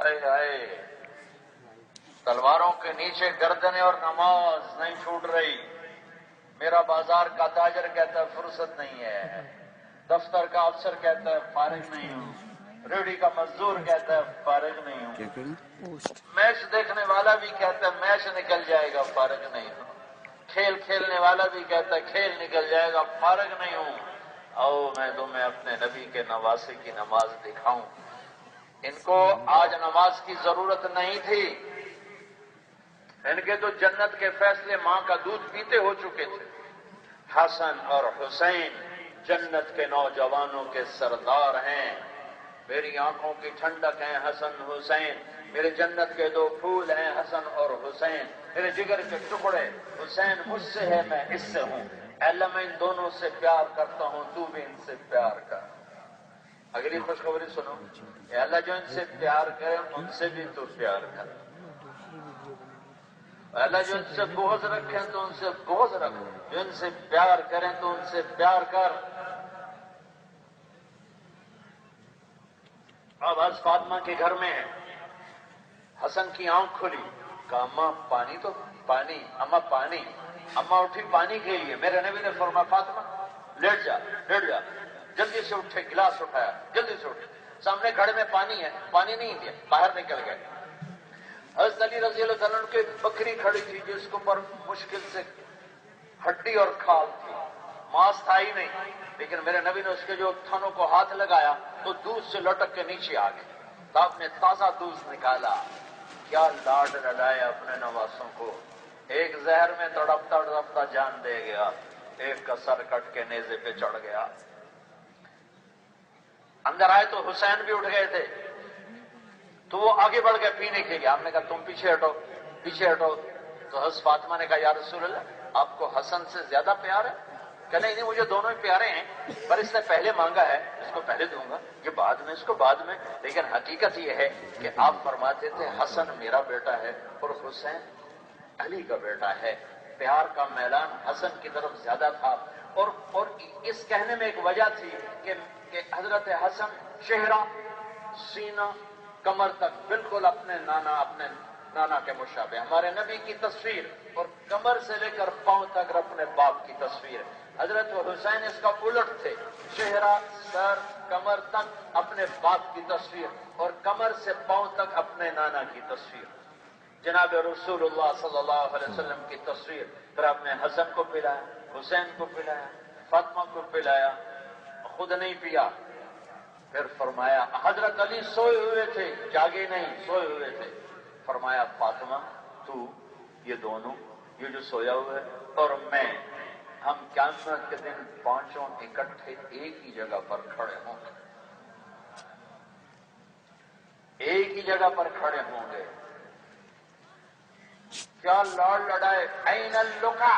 ہائے ہائے، تلواروں کے نیچے گردنیں اور نماز نہیں چھوٹ رہی۔ میرا بازار کا تاجر کہتا ہے فرصت نہیں ہے، دفتر کا افسر کہتا ہے فارغ نہیں ہوں، ریڑھی کا مزدور کہتا ہے فارغ نہیں ہوں، میچ دیکھنے والا بھی کہتا ہے میچ نکل جائے گا فارغ نہیں ہوں، کھیل کھیلنے والا بھی کہتا ہے کھیل نکل جائے گا فارغ نہیں ہوں۔ آؤ میں تمہیں اپنے نبی کے نواسے کی نماز دکھاؤں۔ ان کو آج نماز کی ضرورت نہیں تھی، ان کے تو جنت کے فیصلے ماں کا دودھ پیتے ہو چکے تھے۔ حسن اور حسین جنت کے نوجوانوں کے سردار ہیں، میری آنکھوں کی ٹھنڈک ہیں حسن حسین، میرے جنت کے دو پھول ہیں حسن اور حسین، میرے جگر کے ٹکڑے، حسین مجھ سے ہے میں اس سے ہوں، اے اللہ میں ان دونوں سے پیار کرتا ہوں، تو بھی ان سے پیار کر۔ اگلی خوشخبری سنو، اے اللہ جو ان سے پیار کرے ان سے بھی تو پیار کر، اللہ جو ان سے بغض رکھیں تو ان سے بغض رکھ، جو ان سے پیار کریں تو ان سے پیار کر۔ اب حضرت فاطمہ کے گھر میں حسن کی آنکھ کھلی، کہا اماں پانی تو پانی، اماں پانی، اماں اٹھی پانی کے لیے، میرے نبی نے فرمایا فاطمہ لیٹ جا لیٹ جا، جلدی سے اٹھے، گلاس اٹھایا، جلدی سے اٹھے، سامنے گھڑے میں پانی ہے، پانی نہیں دیا، باہر نکل گئے۔ حضرت علی رضی اللہ عنہ کی بکری کھڑی تھی جس کے اوپر مشکل سے ہڈی اور کھال تھی، ماس تھا ہی نہیں، لیکن میرے نبی نے اس کے جو تھنوں کو ہاتھ لگایا تو دودھ سے لٹک کے نیچے آ گئے، تو آپ نے تازہ دودھ نکالا۔ کیا لاڈ لڑایا اپنے نواسوں کو، ایک زہر میں تڑپتا تڑپتا جان دے گیا، ایک کا سر کٹ کے نیزے پہ چڑھ گیا۔ اندر آئے تو حسین بھی اٹھ گئے تھے، تو وہ آگے بڑھ گئے پینے کے لیے، آپ نے کہا تم پیچھے ہٹو پیچھے ہٹو، تو حضرت فاطمہ نے کہا یا رسول اللہ آپ کو حسن سے زیادہ پیار ہے؟ کہ نہیں مجھے دونوں ہی پیارے ہیں، پر اس نے پہلے مانگا ہے، اس کو پہلے دوں گا، یہ بعد میں، اس کو بعد میں، لیکن حقیقت یہ ہے کہ آپ فرماتے تھے حسن میرا بیٹا ہے اور حسین علی کا بیٹا ہے، پیار کا میلان حسن کی طرف زیادہ تھا۔ اور اس کہنے میں ایک وجہ تھی کہ حضرت حسن چہرہ، سینہ، کمر تک بالکل اپنے نانا کے مشابہ، ہمارے نبی کی تصویر، اور کمر سے لے کر پاؤں تک اپنے باپ کی تصویر۔ حضرت حسین اس کا الٹ تھے، چہرہ، سر، کمر تک اپنے باپ کی تصویر، اور کمر سے پاؤں تک اپنے نانا کی تصویر، جناب رسول اللہ صلی اللہ علیہ وسلم کی تصویر۔ پھر آپ نے حسن کو پلایا، حسین کو پلایا، فاطمہ کو پلایا، خود نہیں پیا۔ پھر فرمایا حضرت علی سوئے ہوئے تھے، جاگے نہیں، سوئے ہوئے تھے، فرمایا فاطمہ تو یہ دونوں، یہ جو سویا ہوا ہے اور میں، ہم قیامت کے دن پانچوں اکٹھے ایک ہی جگہ پر کھڑے ہوں گے، ایک ہی جگہ پر کھڑے ہوں گے۔ کیا لاڑ لڑائے، این اللقا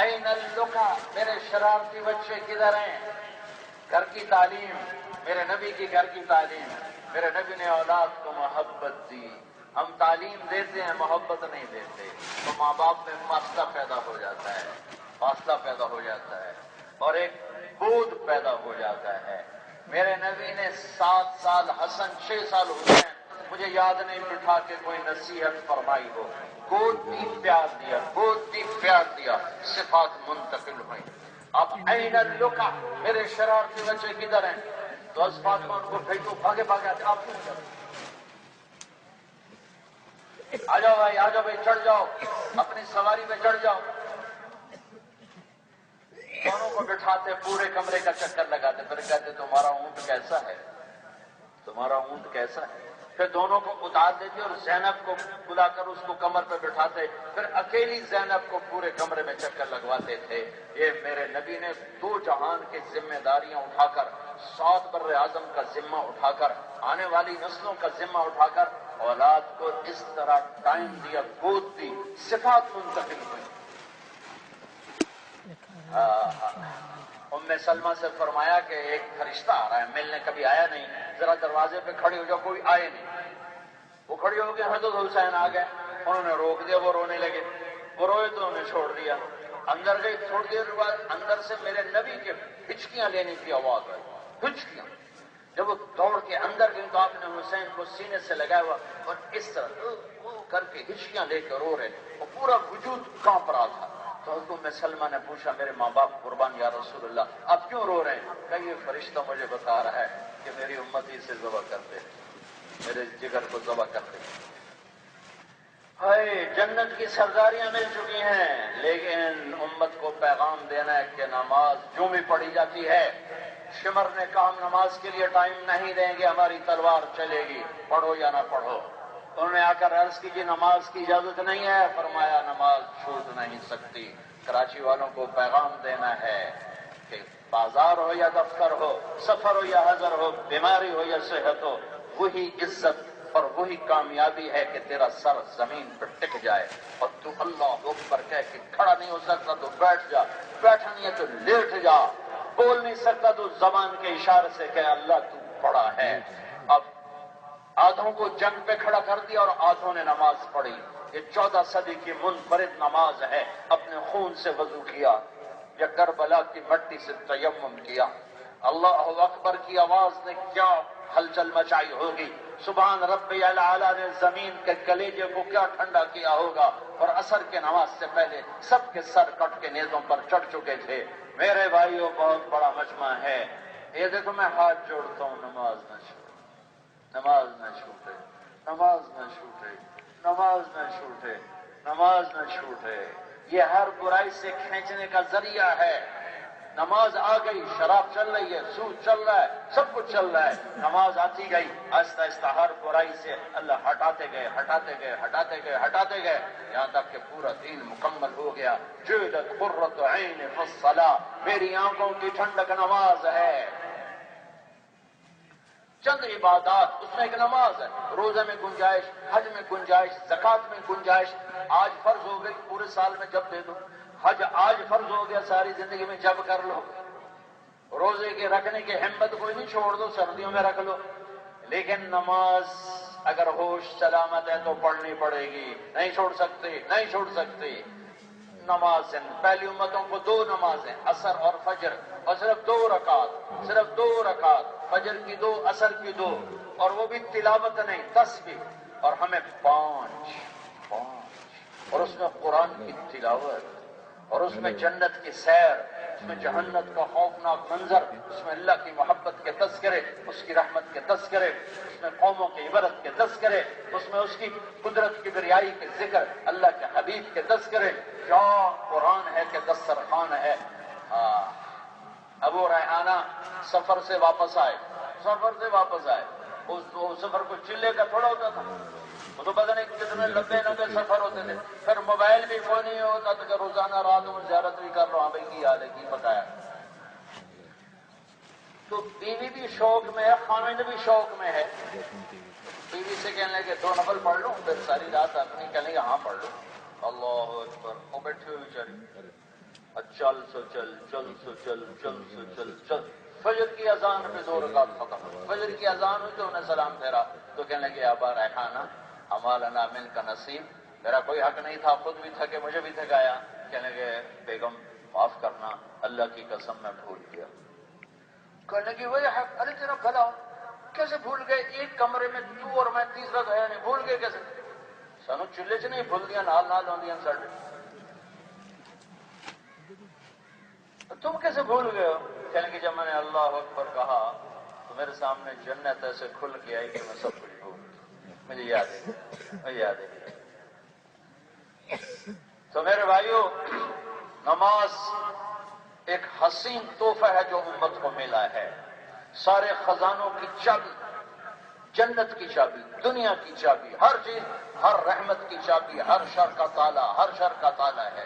این اللقا، میرے شرارتی بچے کدھر ہیں؟ گھر کی تعلیم، میرے نبی کی گھر کی تعلیم، میرے نبی نے اولاد کو محبت دی۔ ہم تعلیم دیتے ہیں محبت نہیں دیتے، تو ماں باپ میں فاصلہ پیدا ہو جاتا ہے، فاصلہ پیدا ہو جاتا ہے، اور ایک بود پیدا ہو جاتا ہے۔ میرے نبی نے 7 سال حسن، 6 سال حسین، مجھے یاد نہیں بٹھا کے کوئی نصیحت فرمائی ہو، گود دی پیار دیا، گود دی پیار دیا، صفات منتقل ہوئی۔ اب این اللقا، میرے شرارتی بچے کدھر ہیں؟ تو اس فاطمہ ان کو بھیجو، بھاگے بھاگے آتے، آپ آ جاؤ بھائی، آ جاؤ بھائی، چڑھ جاؤ، اپنی سواری پہ چڑھ جاؤ۔ دونوں کو بٹھاتے، پورے کمرے کا چکر لگاتے، پھر کہتے تمہارا اونٹ کیسا ہے، تمہارا اونٹ کیسا ہے؟ پھر دونوں کو اتار دیتے اور زینب کو بلا کر اس کو کمر پہ بٹھاتے، پھر اکیلی زینب کو پورے کمرے میں چکر لگواتے تھے۔ یہ میرے نبی نے 2 جہان کی ذمہ داریاں اٹھا کر، 7 بر اعظم کا ذمہ اٹھا کر، آنے والی نسلوں کا ذمہ اٹھا کر، اولاد کو اس طرح ٹائم دیا، گود دی، صفات منتقل ہوئی۔ ام سلمہ سے فرمایا کہ ایک فرشتہ آ رہا ہے، ملنے کبھی آیا نہیں، ذرا دروازے پہ کھڑی ہو جاؤ، کوئی آئے نہیں۔ وہ کھڑی ہو گئی، حضرت حسین آ گئے، انہوں نے روک دیا، وہ رونے لگے، وہ روئے تو انہوں نے چھوڑ دیا، اندر گئی، تھوڑی دیر بعد اندر سے میرے نبی کے ہچکیاں لینے کی آواز آئی، ہچکیاں، جب وہ دوڑ کے اندر گئی تو آپ نے حسین کو سینے سے لگایا ہوا اور اس طرح کر کے ہچکیاں لے کر رو رہے، اور پورا وجود کانپ رہا تھا۔ تو ام سلمہ نے پوچھا میرے ماں باپ قربان یا رسول اللہ آپ کیوں رو رہے ہیں؟ کہ یہ فرشتہ مجھے بتا رہا ہے کہ میری امتی سے ذبح کرتے، میرے جگر کو ذبح کرتے۔ ہائے جنت کی سرداریاں مل چکی ہیں، لیکن امت کو پیغام دینا ہے کہ نماز جو بھی پڑھی جاتی ہے، شمر نے کہا ہم نماز کے لیے ٹائم نہیں دیں گے، ہماری تلوار چلے گی، پڑھو یا نہ پڑھو۔ انہوں نے آ کر عرض کی جی نماز کی اجازت نہیں ہے، فرمایا نماز چھوٹ نہیں سکتی۔ کراچی والوں کو پیغام دینا ہے کہ بازار ہو یا دفتر ہو، سفر ہو یا حضر ہو، بیماری ہو یا صحت ہو، وہی عزت اور وہی کامیابی ہے کہ تیرا سر زمین پر ٹک جائے اور تو اللہ اکبر کہہ کہ کھڑا نہیں ہو سکتا تو بیٹھ جا، بیٹھا نہیں ہے تو لیٹ جا، بول نہیں سکتا تو زبان کے اشارے سے کہ اللہ تو بڑا ہے۔ اب آدھوں کو جنگ پہ کھڑا کر دیا اور آدھوں نے نماز پڑھی۔ یہ 14 صدی کی منفرد نماز ہے۔ اپنے خون سے وضو کیا یا کربلا کی مٹی سے تیمم کیا، اللہ اکبر کی آواز نے کیا ہلچل مچائی ہوگی، سبحان ربی الاعلی نے زمین کے کلیجے کو کیا ٹھنڈا کیا ہوگا، اور عصر کے نماز سے پہلے سب کے سر کٹ کے نیزوں پر چڑھ چکے تھے۔ میرے بھائیوں بہت بڑا مجمع ہے، یہ دیکھو میں ہاتھ جوڑتا ہوں، نماز نہ چھوٹے، نماز نہ چھوٹے، نماز نہ چھوٹے، نماز نہ چھوٹے، نماز نہ چھوٹے۔ یہ ہر برائی سے کھینچنے کا ذریعہ ہے۔ نماز آ گئی، شراب چل رہی ہے، سود چل رہا ہے، سب کچھ چل رہا ہے، نماز آتی گئی، آہستہ آہستہ ہر برائی سے اللہ ہٹاتے گئے، ہٹاتے گئے، ہٹاتے گئے، ہٹاتے گئے، یہاں تک کہ پورا دین مکمل ہو گیا۔ جعلت قرۃ عین فی الصلاۃ، میری آنکھوں کی ٹھنڈک نماز ہے۔ چند عبادات اس میں ایک نماز ہے، روزے میں گنجائش، حج میں گنجائش، زکوٰۃ میں گنجائش، آج فرض ہو گئی پورے سال میں جب دے دو، حج آج فرض ہو گیا ساری زندگی میں جب کر لو، روزے کے رکھنے کی ہمت کوئی نہیں، چھوڑ دو سردیوں میں رکھ لو، لیکن نماز اگر ہوش سلامت ہے تو پڑھنی پڑے گی، نہیں چھوڑ سکتے، نہیں چھوڑ سکتے۔ نماز پہلی امتوں کو 2 نمازیں عصر اور فجر، اور صرف 2 رکعت، صرف 2 رکعت، فجر کی 2، عصر کی 2، اور وہ بھی تلاوت نہیں، تسبیح، اور ہمیں 5، اور اس میں قرآن کی تلاوت، اور اس میں جنت کی سیر، اس میں جہنت کا خوفناک منظر، اس میں اللہ کی محبت کے تذکرے، اس کی رحمت کے تذکرے، اس میں قوموں کی عبرت کے تذکرے، اس میں اس کی قدرت کی بریائی کے ذکر، اللہ کے حبیب کے تذکرے۔ کیا قرآن ہے کہ دسترخوان ہے۔ ابو ریحانہ سفر سے واپس آئے، اس سفر کو چلے کا تھوڑا ہوتا تھا، وہ تو پتہ نہیں کتنے لمبے سفر ہوتے تھے، پھر موبائل بھی کوئی نہیں ہوتا تھا کہ روزانہ رات میں زیارت بھی کر رہا ہوں بھائی کی حال ہے، کی پکایا۔ تو بیوی بھی شوق میں ہے، خامد بھی شوق میں ہے، بیوی سے کہنے لگے 2 نفل پڑھ لوں، پھر ساری رات اپنی کہنے لگے ہاں پڑھ لو، اللہ اکبر، وہ بیٹھے ہوئے چل، چل سو چل، چل سو چل، چل سو چل، چل، فجر کی اذان میں 2 رکعت ختم، فجر کی اذان ہوئی تو انہیں سلام پھیرا، تو کہنے لگے ابا ریحانہ ہمارا من کا نصیب، میرا کوئی حق نہیں تھا، خود بھی تھکے مجھے بھی تھکایا، کہنے لگے بیگم معاف کرنا، اللہ کی قسم میں بھول گیا۔ کہنے لگی وہی حق، ارے تیرا بھلا کیسے بھول گئے، ایک کمرے میں تو اور میں، تیسرا تو ہے نہیں، بھول گئے کیسے؟ سانو چلے چ نہیں بھول دیا، نال نال آدیاں ساڈے، تم کیسے بھول گئے ہو؟ کہنے لگے جب میں نے اللہ اکبر کہا تو میرے سامنے جنت ایسے کھل کے آئی کہ میں سب کچھ بھول گیا، مجھے یاد ہے، مجھے یاد ہے۔ تو میرے بھائیوں، نماز ایک حسین تحفہ ہے جو امت کو ملا ہے، سارے خزانوں کی چابی، جنت کی چابی، دنیا کی چابی، ہر چیز، ہر رحمت کی چابی، ہر شر کا تالا، ہر شر کا تالا ہے۔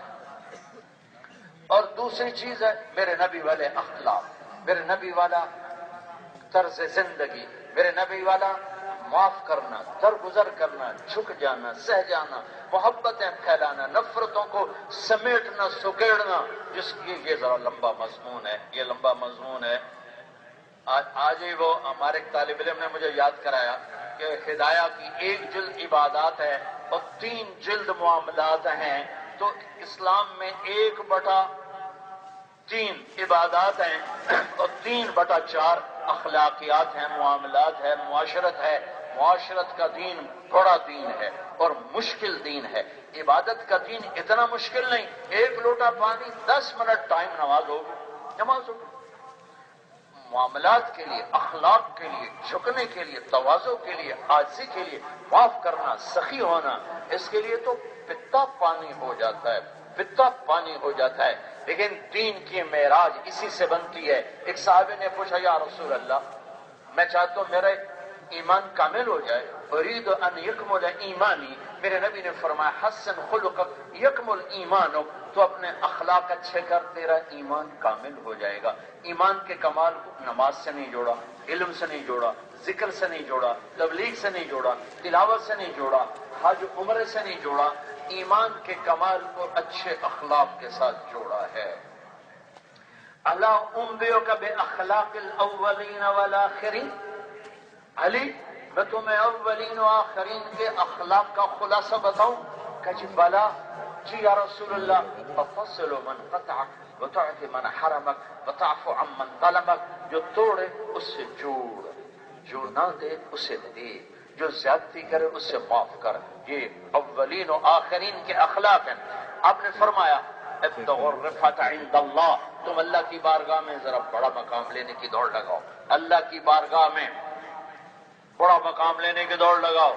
اور دوسری چیز ہے میرے نبی والے اخلاق، میرے نبی والا طرز زندگی، میرے نبی والا معاف کرنا، درگزر کرنا، جھک جانا، سہ جانا، محبتیں پھیلانا، نفرتوں کو سمیٹنا، سکیڑنا، جس کی یہ ذرا لمبا مضمون ہے، یہ لمبا مضمون ہے۔ آج ہی وہ ہمارے ایک طالب علم نے مجھے یاد کرایا کہ ہدایہ کی 1 جلد عبادات ہے اور 3 جلد معاملات ہیں، تو اسلام میں 1/3 عبادات ہیں اور 3/4 اخلاقیات ہیں، معاملات ہے، معاشرت ہے. معاشرت کا دین بڑا دین ہے اور مشکل دین ہے. عبادت کا دین اتنا مشکل نہیں. 1 لوٹا پانی 10 منٹ ٹائم نماز ہوگی. معاملات کے لیے، اخلاق کے لیے، جھکنے کے لیے، تواضع کے لیے، عاجزی کے لیے، معاف کرنا، سخی ہونا، اس کے لیے تو پتا پانی ہو جاتا ہے، پتا پانی ہو جاتا ہے. لیکن دین کی معراج اسی سے بنتی ہے. ایک صحابی نے پوچھا یا رسول اللہ، میں چاہتا ہوں میرا ایمان کامل ہو جائے، اريد ان يكمل ایمانی. میرے نبی نے فرمایا حسن خلقک یکمل ایمانک، تو اپنے اخلاق اچھے کر، تیرا ایمان کامل ہو جائے گا. ایمان کے کمال کو نماز سے نہیں جوڑا، علم سے نہیں جوڑا، ذکر سے نہیں جوڑا، تبلیغ سے نہیں جوڑا، تلاوت سے نہیں جوڑا، حج عمرے سے نہیں جوڑا. ایمان کے کمال کو اچھے اخلاق کے ساتھ جوڑا ہے. الا انبئک باخلاق الاولین والآخرین. علی، میں تمہیں اولین و آخرین کے اخلاق کا خلاصہ بتاؤں؟ کہ جی بلا. جی یا رسول اللہ. فتصل من قطعک وتعطي من حرمک وتعفو عن من ظلمک. جو توڑے اس سے جوڑ، جو نہ دے اسے دے، جو زیادتی کرے اس سے معاف کر. یہ اولین و آخرین کے اخلاق ہیں. آپ نے فرمایا ابتغوا الرفعة عند اللہ. تم اللہ کی بارگاہ میں ذرا بڑا مقام لینے کی دوڑ لگاؤ. اللہ کی بارگاہ میں بڑا مقام لینے کی دوڑ لگاؤ.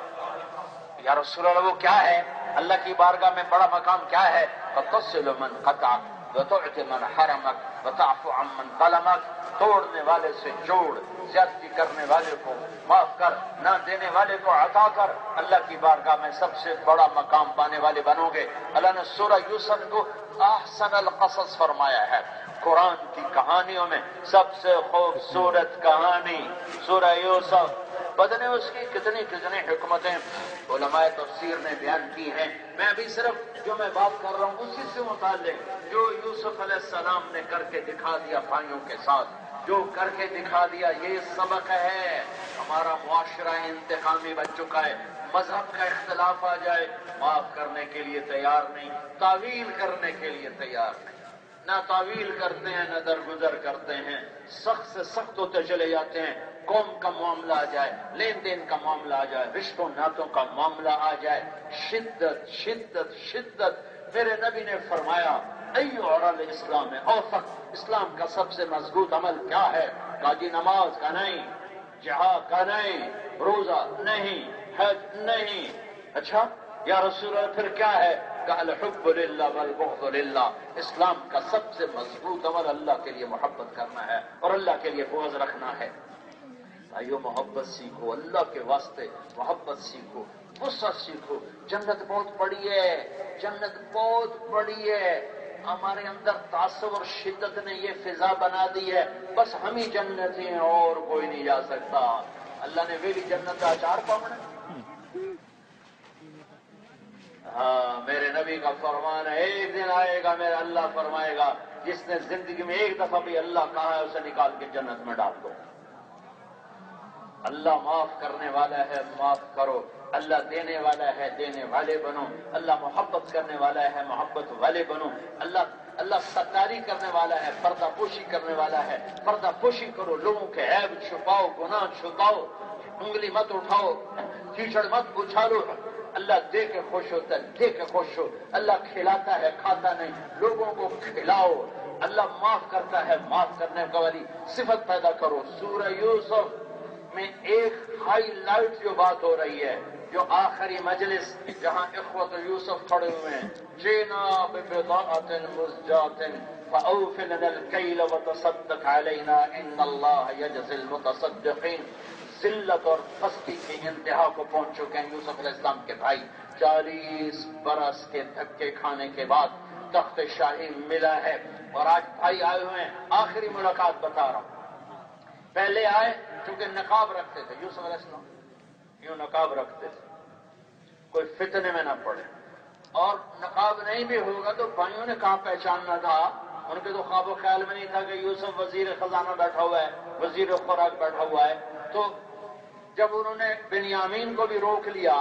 یا رسول اللہ وہ کیا ہے؟ اللہ کی بارگاہ میں بڑا مقام کیا ہے؟ فتصل من قطعک وتعطي من حرمک وتعفو عن من ظلمک. توڑنے والے سے جوڑ، زیادتی کرنے والے کو معاف کر، نہ دینے والے کو عطا کر. اللہ کی بارگاہ میں سب سے بڑا مقام پانے والے بنو گے. اللہ نے سورہ یوسف کو احسن القصص فرمایا ہے. قرآن کی کہانیوں میں سب سے خوبصورت کہانی سورہ یوسف. بدنے اس کی کتنی حکمتیں علماء تفسیر نے بیان کی ہیں. میں ابھی صرف جو میں بات کر رہا ہوں اسی سے متعلق، جو یوسف علیہ السلام نے کر کے دکھا دیا بھائیوں کے ساتھ، جو کر کے دکھا دیا. یہ سبق ہے. ہمارا معاشرہ انتقامی بن چکا ہے. مذہب کا اختلاف آ جائے، معاف کرنے کے لیے تیار نہیں، تعویل کرنے کے لیے تیار نہیں. نہ تعویل کرتے ہیں نہ درگزر کرتے ہیں. سخت سے سخت ہوتے چلے جاتے ہیں. قوم کا معاملہ آ جائے، لین دین کا معاملہ آ جائے، رشتوں ناتوں کا معاملہ آ جائے، شدت شدت شدت. میرے نبی نے فرمایا ای عرل اسلام اوثق. اسلام کا سب سے مضبوط عمل کیا ہے؟ کہا جی نماز کا نہیں، جہاد کا نہیں، روزہ نہیں، حج نہیں. اچھا یا رسول اللہ پھر کیا ہے؟ کہ الحب للہ والبغض للہ. اسلام کا سب سے مضبوط عمل اللہ کے لیے محبت کرنا ہے اور اللہ کے لیے بغض رکھنا ہے. بھائیو محبت سیکھو، اللہ کے واسطے محبت سیکھو، غصہ سیکھو. جنت بہت بڑی ہے، جنت بہت بڑی ہے. ہمارے اندر تعصب اور شدت نے یہ فضا بنا دی ہے بس ہم ہی جنتی ہیں اور کوئی نہیں جا سکتا. اللہ نے ویلی جنت کا اچار پاؤنا. ہاں میرے نبی کا فرمان ہے ایک دن آئے گا، میرا اللہ فرمائے گا جس نے زندگی میں ایک دفعہ بھی اللہ کہا ہے اسے نکال کے جنت میں ڈال دو. اللہ معاف کرنے والا ہے، معاف کرو. اللہ دینے والا ہے، دینے والے بنو. اللہ محبت کرنے والا ہے، محبت والے بنو. اللہ ستاری کرنے والا ہے، پردہ پوشی کرنے والا ہے، پردہ پوشی کرو. لوگوں کے عیب چھپاؤ، گناہ چھپاؤ، انگلی مت اٹھاؤ، کیچڑ مت اچھالو. اللہ دے کے خوش ہوتا ہے، دے کے خوش ہو. اللہ کھلاتا ہے، کھاتا نہیں. لوگوں کو کھلاؤ. اللہ معاف کرتا ہے، معاف کرنے والی صفت پیدا کرو. سورہ یوسف میں ایک ہائی لائٹ جو بات ہو رہی ہے، جو آخری مجلس جہاں اخوت یوسف کھڑے ہوئے ہیں. جینا ببضاعۃ مزجاۃ فاوف لنا الکیل وتصدق علینا ان اللہ یجزی المتصدقین. ذلت اور پستی کی انتہا کو پہنچ چکے ہیں یوسف علیہ السلام کے بھائی. 40 برس کے دھکے کھانے کے بعد تخت شاہی ملا ہے اور آج بھائی آئے ہوئے ہیں. آخری ملاقات بتا رہا ہوں. پہلے آئے چونکہ نقاب رکھتے تھے یوسف علیہ السلام، یوں نقاب رکھتے تھے کوئی فتنے میں نہ پڑے. اور نقاب نہیں بھی ہوگا تو بھائیوں نے کہاں پہچاننا تھا؟ ان کے تو خواب و خیال میں نہیں تھا کہ یوسف وزیر خزانہ بیٹھا ہوا ہے، وزیر خوراک بیٹھا ہوا ہے. تو جب انہوں نے بنیامین کو بھی روک لیا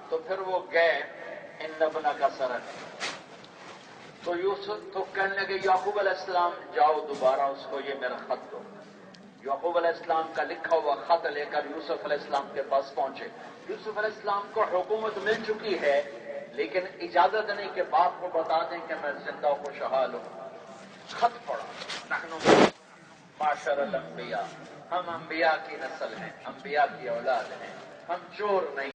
تو پھر وہ گئے ان ابنک کا سرق. تو یوسف تو کہنے لگے یعقوب علیہ السلام جاؤ دوبارہ اس کو یہ میرا خط دو. یعقوب علیہ السلام کا لکھا ہوا خط لے کر یوسف علیہ السلام کے پاس پہنچے. یوسف علیہ السلام کو حکومت مل چکی ہے لیکن اجازت نہیں کہ باپ کو بتا دیں کہ میں زندہ و خوشحال ہوں. خط پڑھا. نحن معاشر الانبیاء، ہم انبیاء کی نسل ہیں، انبیاء کی اولاد ہیں، ہم چور نہیں.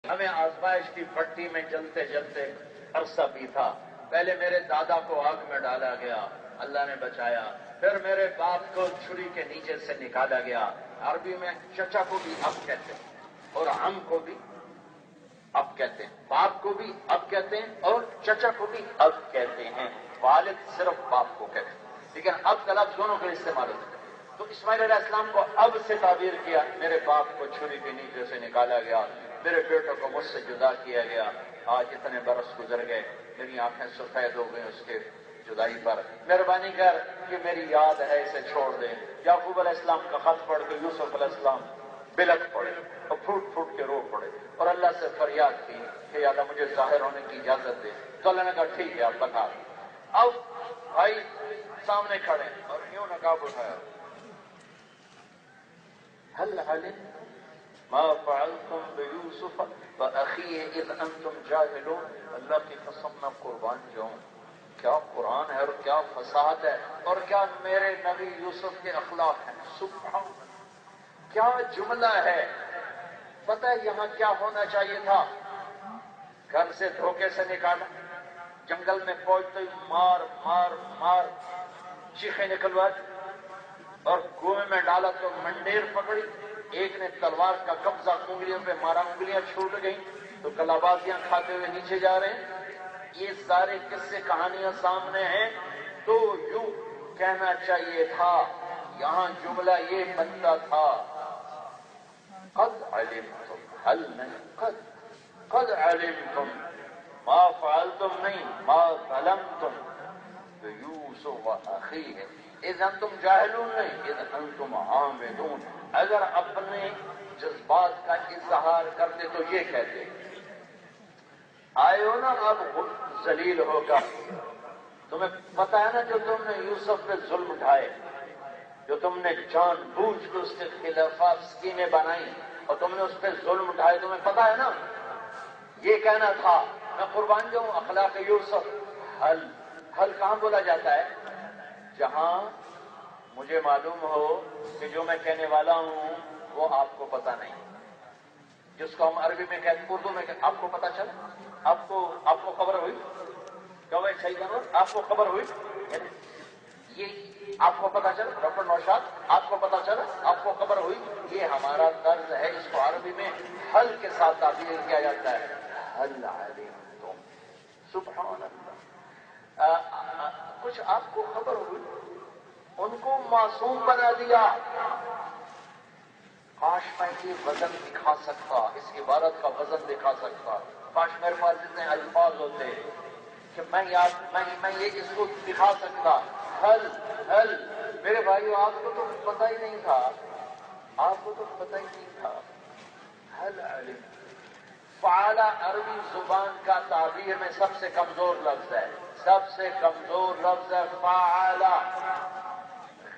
ہمیں آزمائش کی بھٹی میں جلتے جلتے عرصہ بھی تھا. پہلے میرے دادا کو آگ میں ڈالا گیا، اللہ نے بچایا. پھر میرے باپ کو چھری کے نیچے سے نکالا گیا. عربی میں چچا کو بھی اب کہتے ہیں اور ہم کو بھی اب کہتے ہیں. باپ کو بھی اب کہتے ہیں اور چچا کو بھی اب کہتے ہیں. والد صرف باپ کو کہتے ہیں لیکن اب کا لفظ دونوں کے استعمال ہوتے ہیں. تو اسماعیل علیہ السلام کو اب سے تعبیر کیا. میرے باپ کو چھری کے نیچے سے نکالا گیا، میرے بیٹوں کو مجھ سے جدا کیا گیا. آج اتنے برس گزر گئے، میری آنکھیں سفید ہو گئی اس کے جدائی پر. مہربانی کر کہ میری یاد ہے اسے چھوڑ دیں. یعقوب علیہ السلام کا خط پڑھ کے یوسف علیہ السلام بلک پڑے اور پھوٹ پھوٹ کے رو پڑے اور اللہ سے فریاد کی کہ یا اللہ مجھے ظاہر ہونے کی اجازت دے. تو اللہ نے کہا ٹھیک ہے آپ بتا. اب بھائی سامنے کھڑے اور یوں نقاب اٹھایا. هل علمتم ما فعلتم بيوسف واخيه اذ انتم جاهلون. اللہ کی قسم میں قربان جاؤں، کیا قرآن ہے اور کیا فصاحت ہے اور کیا میرے نبی یوسف کے اخلاق ہیں. سبحان، کیا جملہ ہے. پتہ ہے یہاں کیا ہونا چاہیے تھا؟ گھر سے دھوکے سے نکالا، جنگل میں پہنچتے مار مار مار چیخیں نکلوا دی اور کنویں میں ڈالا تو منڈیر پکڑی. ایک نے تلوار کا قبضہ انگلیوں پہ مارا، انگلیاں چھوٹ گئیں تو کلابازیاں کھاتے ہوئے نیچے جا رہے ہیں. یہ سارے قصے کہانیاں سامنے ہیں. تو یوں کہنا چاہیے تھا، یہاں جملہ یہ بنتا تھا قد علمتم، حل نہیں قد علمتم ما فعلتم نہیں ما ظلمتم یوسف واخیہ اذ انتم جاہلون نہیں اذ انتم عامدون. اگر اپنے جذبات کا اظہار کرتے تو یہ کہتے آئے ہو نا اب ذلیل ہو کر. تمہیں پتا ہے نا جو تم نے یوسف پہ ظلم اٹھائے، جو تم نے جان بوجھ کے اس کے خلاف اسکیمیں بنائی اور تم نے اس پہ ظلم اٹھائے، تمہیں پتا ہے نا. یہ کہنا تھا. میں قربان جاؤں اخلاق یوسف. حل کہاں بولا جاتا ہے؟ جہاں مجھے معلوم ہو کہ جو میں کہنے والا ہوں وہ آپ کو پتا نہیں، جس کو ہم عربی میں کہتے ہیں، اردو میں کہتے آپ کو پتا چلا، آپ کو خبر ہوئی. کیا بھائی صحیح کرو، آپ کو خبر ہوئی، یہ آپ کو پتا چلا. ڈاکٹر نوشاد آپ کو پتا چلا، آپ کو خبر ہوئی. یہ ہمارا طرز ہے، اس کو عربی میں حل کے ساتھ تعبیر کیا جاتا ہے. حل علمتم. سبحان اللہ. کچھ آپ کو خبر ہوئی، ان کو معصوم بنا دیا. کاش میں یہ وزن دکھا سکتا، اس عبارت کا وزن دکھا سکتا. کاش میرے پاس اتنے الفاظ ہوتے کہ میں یہ اس کو دکھا سکتا. حل میرے بھائیو آپ کو تو پتہ ہی نہیں تھا، آپ کو تو پتہ ہی نہیں تھا. حل علم. فعال عربی زبان کا تعبیر میں سب سے کمزور لفظ ہے، سب سے کمزور لفظ ہے فعال.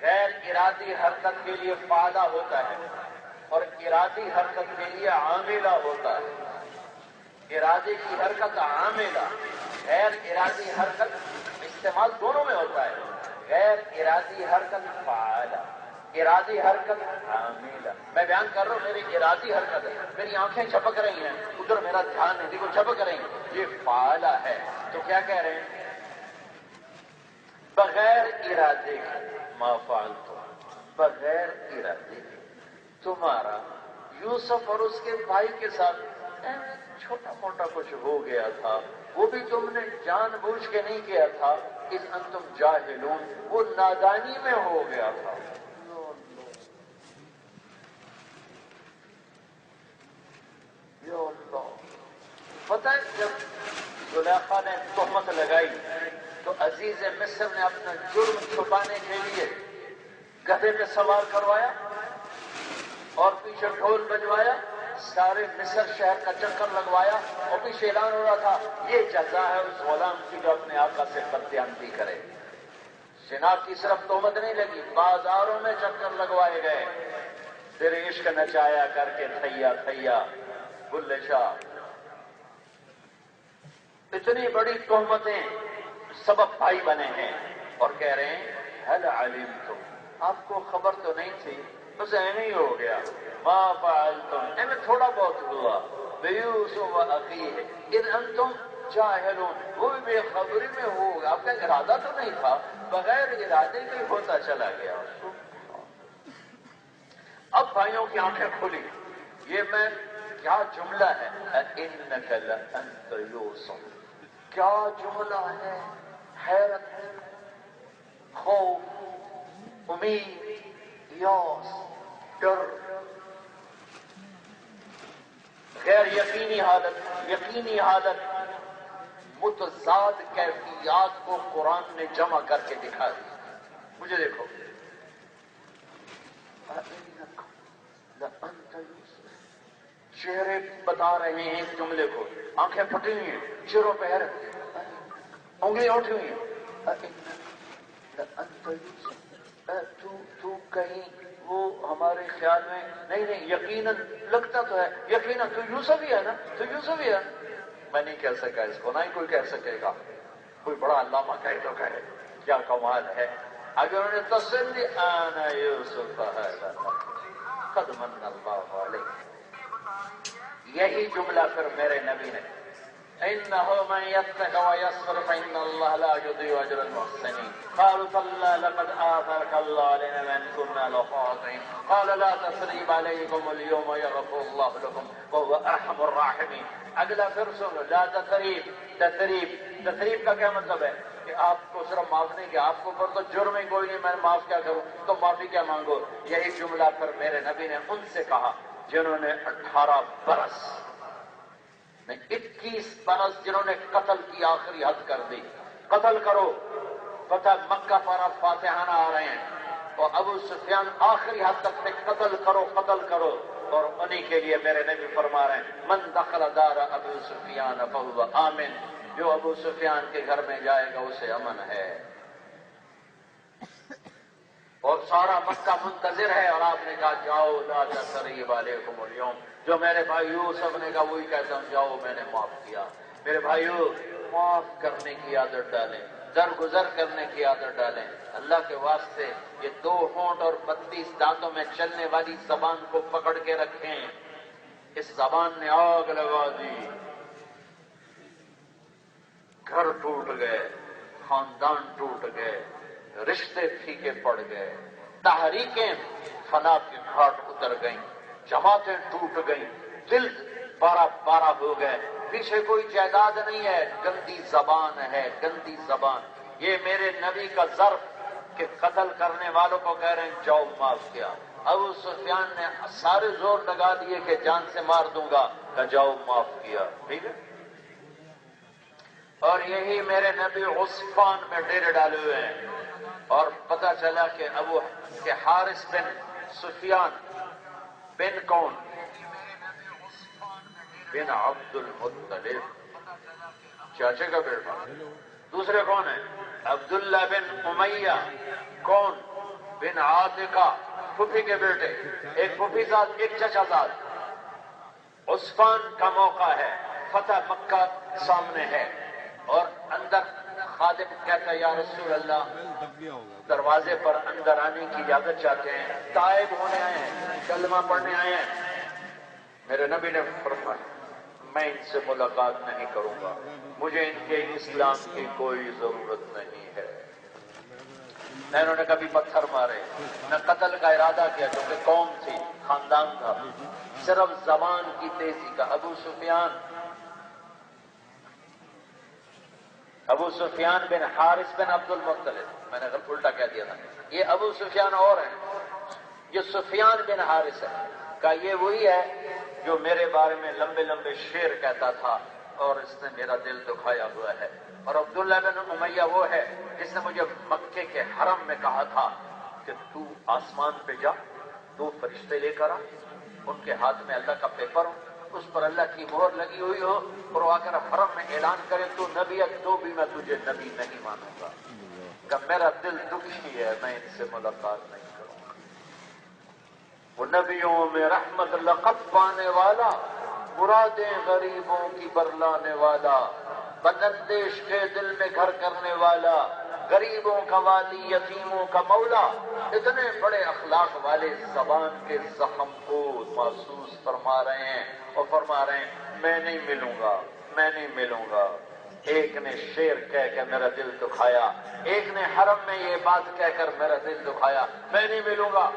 غیر ارادی حرکت کے لیے فعال ہوتا ہے اور ارادی حرکت کے لیے عاملہ ہوتا ہے. ارادے کی حرکت عاملہ، غیر ارادی حرکت استعمال دونوں میں ہوتا ہے. غیر ارادی حرکت فعال، ارادی حرکت عاملہ. میں بیان کر رہا ہوں میری ارادی حرکت ہے، میری آنکھیں جھپک رہی ہیں، ادھر میرا دھیان ہے، دیکھو جھپک رہی ہیں، یہ فعال ہے. تو کیا کہہ رہے ہیں؟ بغیر ارادے کے ما فعلتم، بغیر ارادے کے تمہارا یوسف اور اس کے بھائی کے ساتھ چھوٹا موٹا کچھ ہو گیا تھا، وہ بھی تم نے جان بوجھ کے نہیں کیا تھا. اذ انتم جاہلون، وہ نادانی میں ہو گیا تھا. یا اللہ. پتہ ہے جب زلیخا نے تہمت لگائی تو عزیز مصر نے اپنا جرم چھپانے کے لیے گدھے پہ سوار کروایا اور پیچھے ڈھول بجوایا، سارے مصر شہر کا چکر لگوایا اور پیچھے اعلان ہو رہا تھا یہ جزا ہے اس غلام کی جو اپنے آقا سے بددیانتی کرے. زنا کی صرف تہمت نہیں لگی، بازاروں میں چکر لگوائے گئے، پھر عشق نچایا کر کے تھیا تھیا بلے شاہ، اتنی بڑی تہمتیں سبب بھائی بنے ہیں، اور کہہ رہے ہیں هل علمتم، آپ کو خبر تو نہیں تھی، بس ایسے ہی ہو گیا، ما فعلتم، ایسے تھوڑا بہت ہوا، بیوسف و اخیہ اذ انتم جاہلون، وہ بھی بے خبری میں ہوگا، آپ کا ارادہ تو نہیں تھا، بغیر ارادے کے ہوتا چلا گیا۔ اب بھائیوں کی آنکھیں کھلی، یہ میں کیا جملہ ہے، اِنَّكَ لَأَنْتَ یوسف، کیا جملہ ہے، حیرت، خوف، امید، یاس، ڈر، غیر یقینی حالت، یقینی حالت، متضاد کیفیات کو قرآن نے جمع کر کے دکھا دی۔ مجھے دیکھو، اِنَّكَ لَأَنْتَ یوسف، چہرے بتا رہے ہیں اس جملے کو، آنکھیں پھٹی ہوئی ہیں، چہروں پہ حیرت، انگلی اٹھی ہوئی ہیں، لأنت یوسف، تو کہیں وہ ہمارے خیال میں نہیں، یقیناً لگتا تو ہے، یقیناً تو یوسف ہی ہے نا، تو یوسف ہی ہے۔ میں نہیں کہہ سکا اس کو، نہ ہی کوئی کہہ سکے گا، کوئی بڑا علامہ کہے تو کہے، کیا کمال ہے۔ اگر انہوں نے تسلی، انا یوسف قد من اللہ علیہ، یہی جملہ پھر میرے نبی نے، إِنَّهُ مَنْ يَتَّقِ وَيَصْبِرْ فَإِنَّ اللَّهَ لَا يُضِيعُ أَجْرَ الْمُحْسِنِينَ قَالُوا تَاللَّهِ لَقَدْ آثَرَكَ اللَّهُ عَلَيْنَا وَإِنْ كُنَّا لَخَاطِئِينَ قَالَ لَا تَثْرِيبَ عَلَيْكُمُ الْيَوْمَ يَغْفِرُ اللَّهُ لَكُمْ وَهُوَ أَرْحَمُ الرَّاحِمِينَ۔ اگلا پھر سنو، لا تثریب کا کیا مطلب ہے کہ آپ کو صرف معاف نہیں کیا، آپ کو اوپر تو جرم ہی کوئی نہیں، میں معاف کیا کروں، تو معافی کیا مانگو۔ یہی جملہ پھر میرے نبی نے ان سے کہا جنہوں نے 18 برس 21 برس جنہوں نے قتل کی آخری حد کر دی، قتل کرو، فتح مکہ پر اب فاتحانہ آ رہے ہیں، اور ابو سفیان آخری حد تک قتل کرو قتل کرو، اور انہی کے لیے میرے نبی فرما رہے ہیں من دخل دار ابو سفیان فهو آمن، جو ابو سفیان کے گھر میں جائے گا اسے امن ہے، اور سارا مکہ منتظر ہے، اور آپ نے کہا جاؤ لا تثریب علیکم اليوم، جو میرے بھائی یوسف نے کہا وہی کہتا ہوں، جاؤ میں نے معاف کیا۔ میرے بھائیو، معاف کرنے کی عادت ڈالیں، درگزر کرنے کی عادت ڈالیں، اللہ کے واسطے یہ 2 ہونٹ اور 32 دانتوں میں چلنے والی زبان کو پکڑ کے رکھیں، اس زبان نے آگ لگا دی، گھر ٹوٹ گئے، خاندان ٹوٹ گئے، رشتے پھیکے پڑ گئے، تحریکیں فنا کے گھاٹ اتر گئیں، جماعتیں ٹوٹ گئیں، دل بارہ ہو گئے، پیچھے کوئی جائیداد نہیں ہے، گندی زبان ہے، گندی زبان۔ یہ میرے نبی کا ظرف کہ قتل کرنے والوں کو کہہ رہے ہیں جاؤ معاف کیا۔ ابو سفیان نے سارے زور لگا دیے کہ جان سے مار دوں گا، کہ جاؤ معاف کیا، ٹھیک ہے۔ اور یہی میرے نبی عصفان میں ڈیرے ڈالے ہوئے ہیں، اور پتہ چلا کہ حارث بن سفیان بن کون؟ بن عبد المطلب، چاچے کا بیٹا۔ دوسرے کون ہیں؟ عبداللہ بن امیہ، کون؟ بن عاتقہ، پھوپھی کے بیٹے، ایک پھوپھی زاد ایک چچا زاد۔ عصفان کا موقع ہے، فتح مکہ سامنے ہے، اور اندر خادم کہتا ہے یا رسول اللہ دروازے پر اندر آنے کی اجازت چاہتے ہیں، تائب ہونے آئے ہیں، کلمہ پڑھنے آئے ہیں۔ میرے نبی نے فرمایا میں ان سے ملاقات نہیں کروں گا، مجھے ان کے اسلام کی کوئی ضرورت نہیں ہے۔ نہ انہوں نے کبھی پتھر مارے، نہ قتل کا ارادہ کیا، کیونکہ قوم تھی، خاندان تھا، صرف زبان کی تیزی کا۔ ابو سفیان بن حارث بن عبد المطلب، میں نے الٹا کہہ دیا تھا، یہ ابو سفیان اور ہیں، یہ سفیان بن حارث ہے، کہ یہ وہی ہے جو میرے بارے میں لمبے لمبے شعر کہتا تھا اور اس نے میرا دل دکھایا ہوا ہے، اور عبداللہ بن امیہ وہ ہے جس نے مجھے مکے کے حرم میں کہا تھا کہ تو آسمان پہ جا، 2 فرشتے لے کر آ، ان کے ہاتھ میں اللہ کا پیپر ہو، اس پر اللہ کی مہر لگی ہوئی ہو، اور وہ آ کر حرم میں اعلان کرے تو نبی ہے، تو بھی میں تجھے نبی نہیں مانوں گا۔ کہ میرا دل دکھی ہے، میں ان سے ملاقات نہیں کروں گا۔ وہ نبیوں میں رحمت لقب پانے والا، مرادیں غریبوں کی برلانے والا، بداندیش کے دل میں گھر کرنے والا، غریبوں کا والی، یتیموں کا مولا، اتنے بڑے اخلاق والے زبان کے زخم کو محسوس فرما رہے ہیں اور فرما رہے ہیں میں نہیں ملوں گا، میں نہیں ملوں گا۔ ایک نے شعر کہہ کے میرا دل دکھایا، ایک نے حرم میں یہ بات کہہ کر میرا دل دکھایا، میں نہیں ملوں گا۔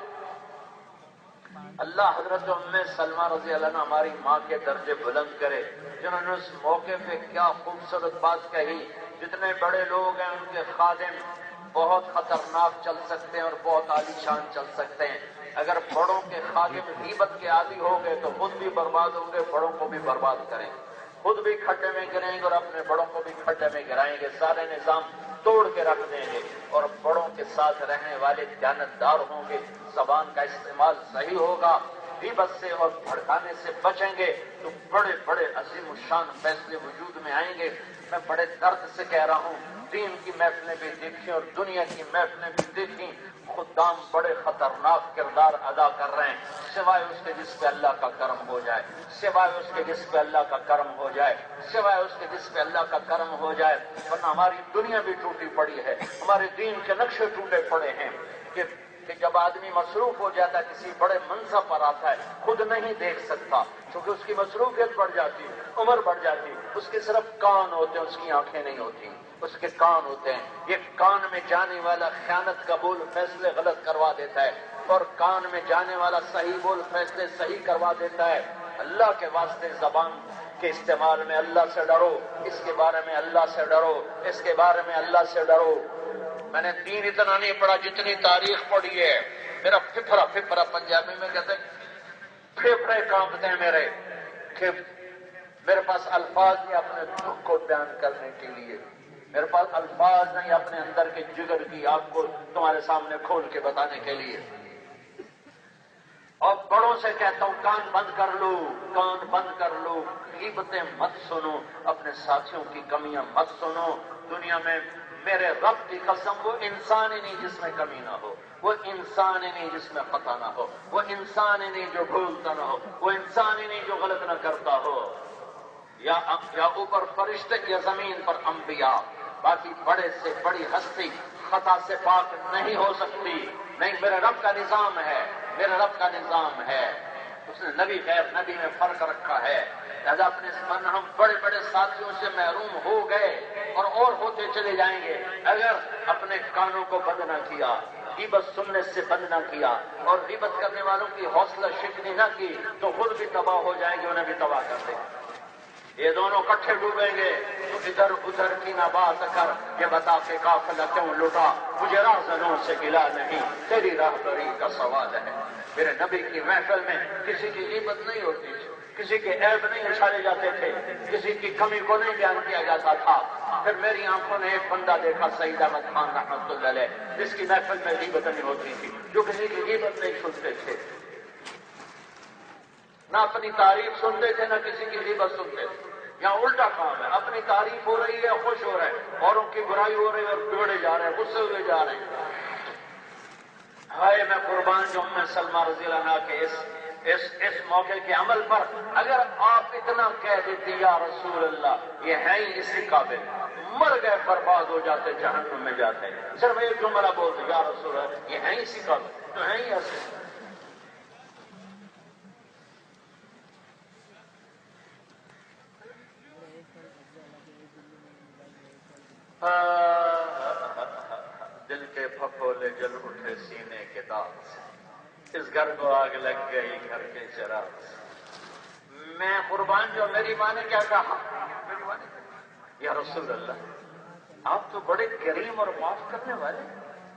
اللہ حضرت ام سلمہ رضی اللہ عنہ ہماری ماں کے درجے بلند کرے، جنہوں نے اس موقع پہ کیا خوبصورت بات کہی۔ جتنے بڑے لوگ ہیں ان کے خادم بہت خطرناک چل سکتے ہیں اور بہت عالی شان چل سکتے ہیں، اگر بڑوں کے خادم غیبت کے عادی ہو گئے تو خود بھی برباد ہوں گے، بڑوں کو بھی برباد کریں گے، خود بھی کھڈے میں گریں گے اور اپنے بڑوں کو بھی کھڈے میں گرائیں گے، سارے نظام توڑ کے رکھ دیں گے۔ اور بڑوں کے ساتھ رہنے والے دیانتدار ہوں گے، زبان کا استعمال صحیح ہوگا، غیبت سے اور بھڑکانے سے بچیں گے تو بڑے بڑے عظیم الشان فیصلے وجود میں آئیں گے۔ میں بڑے درد سے کہہ رہا ہوں، دین کی محفلیں بھی دیکھیں اور دنیا کی محفلیں بھی دیکھیں، خدام بڑے خطرناک کردار ادا کر رہے ہیں، سوائے اس کے جس پہ اللہ کا کرم ہو جائے، سوائے اس کے جس پہ اللہ کا کرم ہو جائے، سوائے اس کے جس پہ اللہ کا کرم ہو جائے، ورنہ ہماری دنیا بھی ٹوٹی پڑی ہے، ہمارے دین کے نقشے ٹوٹے پڑے ہیں کہ جب آدمی مصروف ہو جاتا ہے کسی بڑے منصب پر آتا ہے خود نہیں دیکھ سکتا، کیونکہ اس کی مصروفیت بڑھ جاتی ہے، عمر بڑھ جاتی ہے، اس کے صرف کان ہوتے ہیں، اس کی آنکھیں نہیں ہوتی، اس کے کان ہوتے ہیں۔ یہ کان میں جانے والا خیانت کا بول فیصلے غلط کروا دیتا ہے، اور کان میں جانے والا صحیح بول فیصلے صحیح کروا دیتا ہے۔ اللہ کے واسطے زبان کے استعمال میں اللہ سے ڈرو، اس کے بارے میں اللہ سے ڈرو، اس کے بارے میں اللہ سے ڈرو۔ میں نے دین اتنا نہیں پڑھا جتنی تاریخ پڑھی ہے، میرا پھپھرا پنجابی میں کہتے ہیں پھیپھڑے کانپتے ہیں میرے، کہ میرے پاس الفاظ نہیں اپنے دکھ کو بیان کرنے کے لیے، میرے پاس الفاظ نہیں اپنے اندر کے جگر کی آگ کو تمہارے سامنے کھول کے بتانے کے لیے۔ اور بڑوں سے کہتا ہوں کان بند کر لو، کان بند کر لو، غیبتیں مت سنو، اپنے ساتھیوں کی کمیاں مت سنو۔ دنیا میں میرے رب کی قسم وہ انسان ہی نہیں جس میں کمی نہ ہو، وہ انسان ہی نہیں جس میں خطا نہ ہو، وہ انسان ہی نہیں جو بھولتا نہ ہو، وہ انسان ہی نہیں جو غلط نہ کرتا ہو، یا اوپر فرشتے یا زمین پر انبیاء، باقی بڑے سے بڑی ہستی خطا سے پاک نہیں ہو سکتی۔ نہیں، میرے رب کا نظام ہے، میرے رب کا نظام ہے، اس نے نبی غیر نبی میں فرق رکھا ہے۔ لہذا اپنے ہم بڑے بڑے ساتھیوں سے محروم ہو گئے اور ہوتے چلے جائیں گے اگر اپنے کانوں کو بند نہ کیا، غیبت سننے سے بند نہ کیا اور غیبت کرنے والوں کی حوصلہ شکنی نہ کی تو خود بھی تباہ ہو جائیں گے، انہیں بھی تباہ کر دیں گے۔ یہ دونوں کٹھے ڈوبیں گے تو ادھر ادھر کی نہ بات کر، یہ بتا کہ قافلہ کیوں لٹا، مجھے راہزنوں سے گلا نہیں، تیری راہبری کا سوال ہے۔ میرے نبی کی محفل میں کسی کی غیبت نہیں ہوتی تھی، کسی کے عیب نہیں اچھالے جاتے تھے، کسی کی کمی کو نہیں بیان کیا جاتا تھا۔ پھر میری آنکھوں نے ایک بندہ دیکھا، سعید احمد خان رحمۃ اللہ علیہ، جس کی محفل میں غیبت نہیں ہوتی تھی، جو کسی کی غیبت نہیں سنتے تھے، نہ اپنی تعریف سنتے تھے نہ کسی کی غیبت سنتے تھے۔ یہاں الٹا کام ہے، اپنی تعریف ہو رہی ہے، خوش ہو رہے ہیں، اوروں کی برائی ہو رہی ہے اور بگڑے جا رہے ہیں، غصے ہوئے جا رہے ہیں۔ ہائے میں قربان جو ام سلمہ رضی اللہ عنہ کے اس موقع کے عمل پر اگر آپ اتنا کہہ دیتے یا رسول اللہ یہ ہے ہی اسی قابل، مر گئے برباد ہو جاتے، جہنم میں جاتے، صرف ایک جملہ بولتے یا رسول اللہ یہ ہے ہی اسی قابل، تو ہے ہی ایسے۔ دل کے پھپھولے جل اٹھے سینے کے داغ سے، اس گھر کو آگ لگ گئی گھر کے چراغ سے۔ میں قربان جو میری ماں نے کیا کہا، میری ماں نے کہا یا رسول اللہ آپ تو بڑے کریم اور معاف کرنے والے،